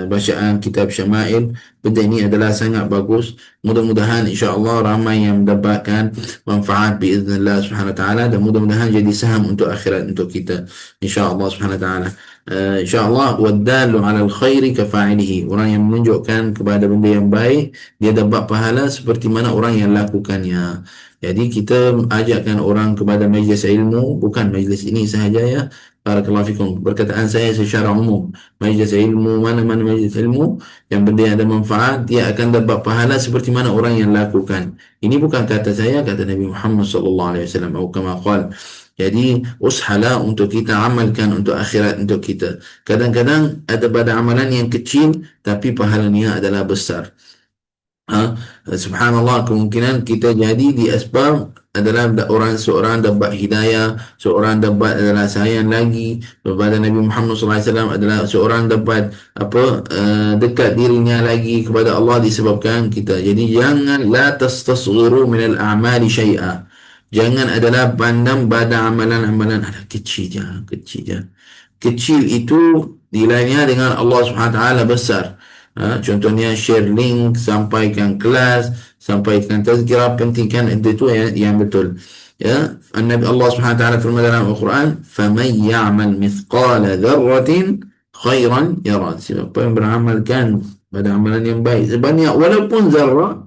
bacaan kitab Syama'il. Benda ini adalah sangat bagus. Mudah-mudahan insyaAllah ramai yang mendapatkan manfaat biiznillah subhanahu wa ta'ala, dan mudah-mudahan jadi saham untuk akhirat untuk kita insyaAllah subhanahu wa ta'ala. InsyaAllah waddalu alal khairi kafa'ilihi. Orang yang menunjukkan kepada benda yang baik, dia dapat pahala seperti mana orang yang lakukannya. Jadi kita ajakkan orang kepada majlis ilmu, bukan majlis ini sahaja ya. Barakallahu fikum. Perkataan saya secara umum, majlis ilmu, mana-mana majlis ilmu yang benda yang ada manfaat, dia akan dapat pahala seperti mana orang yang lakukan. Ini bukan kata saya, kata Nabi Muhammad sallallahu alaihi wasallam atau kama qala. Jadi ushala untuk kita amalkan untuk akhirat untuk kita. Kadang-kadang ada pada amalan yang kecil tapi pahalanya adalah besar. Subhanallah, kemungkinan kita jadi di asbab adalah seorang dapat hidayah, seorang dapat adalah sayang lagi kepada Nabi Muhammad SAW, adalah seorang dapat dekat dirinya lagi kepada Allah disebabkan kita. Jadi jangan la tastasghiru min al-a'mali syai'a. Jangan adalah pandang pada amalan-amalan ada kecil je. Kecil itu nilainya dengan Allah SWT besar. Contohnya share link, sampaikan kelas, sampaikan tazkirah, pentingkan itu yang betul. Ya, Nabi Allah SWT firman dalam Al-Quran, "Faman ya'mal mithqala dzarratin khairan yara." Siapa yang beramalkan pada amalan yang baik sebanyak walaupun zarrah,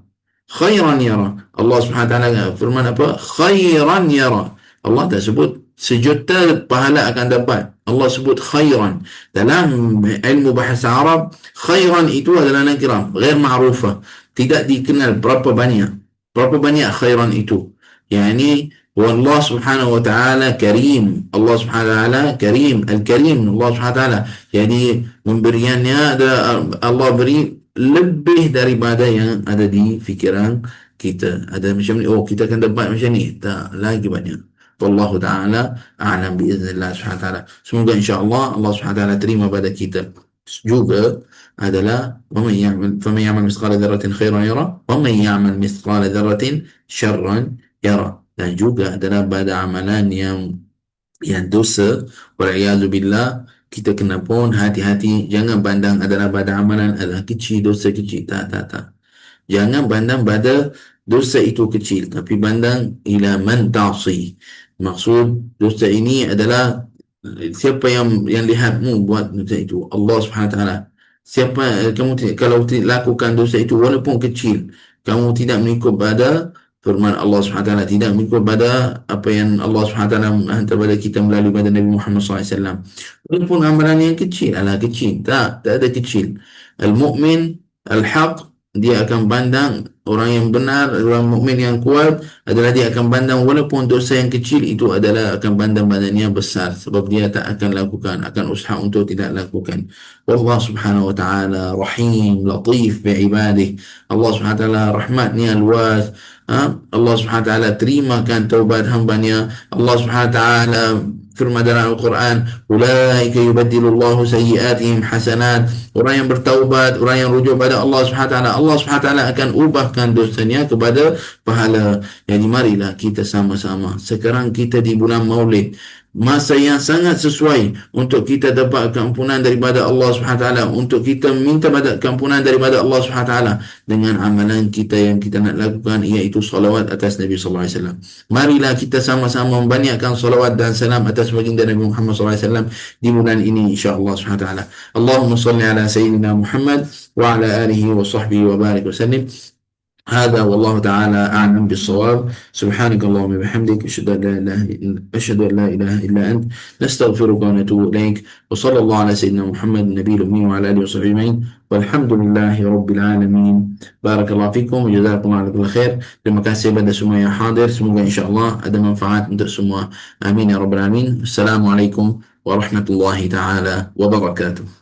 khairan yara. Allah SWT firman apa? Khairan yara. Allah tak sebut sejuta pahala akan dapat. Allah sebut khairan. Dalam ilmu bahasa Arab, khairan itu adalah nakirah, ghair ma'rufah. tidak dikenal berapa banyak khairan itu. Yani والله سبحانه وتعالى كريم. Allah subhanahu wa ta'ala karim. Al-Karim Allah subhanahu wa ta'ala. Jadi pemberiannya ada, Allah beri lebih daripada yang ada di fikiran kita. Ada macam ni, oh kita akan dapat macam ni. Tak, lagi banyak. Wallahu ta'ala a'lam biiznillah subhanahu wa ta'ala. Semoga insyaAllah Allah subhanahu wa ta'ala terima pada kita juga adalah فَمَنْ يَعْمَلْ مِثْقَالَ ذَرَّةٍ خَيْرًا يَرَهُ وَمَنْ يَعْمَلْ مِثْقَالَ ذَرَّةٍ شَرًّا يَرَهُ. Dan juga adalah pada amalan yang dosa, wal'iyazubillah, kita kena pun hati-hati, jangan pandang adalah pada amalan adalah kecil, dosa kecil. Tak. Jangan pandang pada dosa itu kecil, tapi pandang ila man ta'si. Maksud dosa ini adalah siapa yang lihatmu buat dosa itu, Allah Subhanahu Wa Taala. Siapa kamu kalau lakukan dosa itu walaupun kecil, kamu tidak mengikut pada firman Allah Subhanahu Wa Taala, tidak mengikut pada apa yang Allah Subhanahu Wa Taala hantar kepada kita melalui pada Nabi Muhammad SAW. Walaupun amalan yang kecil adalah kecil, tak ada kecil. Al-mu'min al-haq, dia akan pandang orang yang benar, orang mukmin yang kuat adalah dia akan pandang walaupun dosa yang kecil itu adalah akan pandang badannya besar, sebab dia tak akan lakukan, akan usaha untuk tidak lakukan. Allah subhanahu wa ta'ala rahim latif bi'ibadih. Allah subhanahu wa ta'ala rahmatnya luas. Allah subhanahu wa ta'ala terimakan taubat hambanya. Allah subhanahu wa ta'ala firman dalam Al-Quran, ulaika yubaddilullahu sayyiatihim hasanat. Orang yang bertaubat, orang yang rujuk pada Allah Subhanahu wa taala, Allah Subhanahu wa taala akan ubahkan dosanya kepada pahala. Jadi marilah kita sama-sama. Sekarang kita di bulan Maulid, masa yang sangat sesuai untuk kita dapat keampunan daripada Allah Subhanahu wa taala, untuk kita minta pada keampunan daripada Allah Subhanahu wa taala dengan amalan kita yang kita nak lakukan, iaitu salawat atas Nabi sallallahu alaihi wasallam. Marilah kita sama-sama membanyakkan salawat dan salam atas baginda Nabi Muhammad sallallahu alaihi wasallam di bulan ini insyaallah Subhanahu wa taala. Allahumma salli ala sayyidina Muhammad wa ala alihi wa sahbihi wa barik wa sallim. هذا والله تعالى أعلم بالصواب. سبحانك اللهم وبحمدك أشهد أن لا إله إلا أنت نستغفرك ونتوب إليك. وصلى الله على سيدنا محمد النبي الأمي وعلى آله وصحبه أجمعين والحمد لله رب العالمين. بارك الله فيكم وجزاكم الله كل خير. Terima kasih pada semua yang hadir. Semoga insyaAllah ada manfaat untuk semua. Amin ya rabbal alamin. Assalamualaikum warahmatullahi taala wabarakatuh.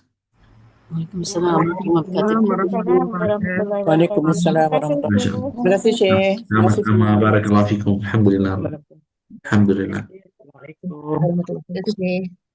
Waalaikumsalam warahmatullahi wabarakatuh. Waalaikumsalam Waalaikumsalam warahmatullahi warahmatullahi wabarakatuh. Terima kasih Syekh. Terima kasih Sama-sama. Barakallahu fikum. Alhamdulillah. Syekh. Alhamdulillah. Assalamualaikum. Terima kasih.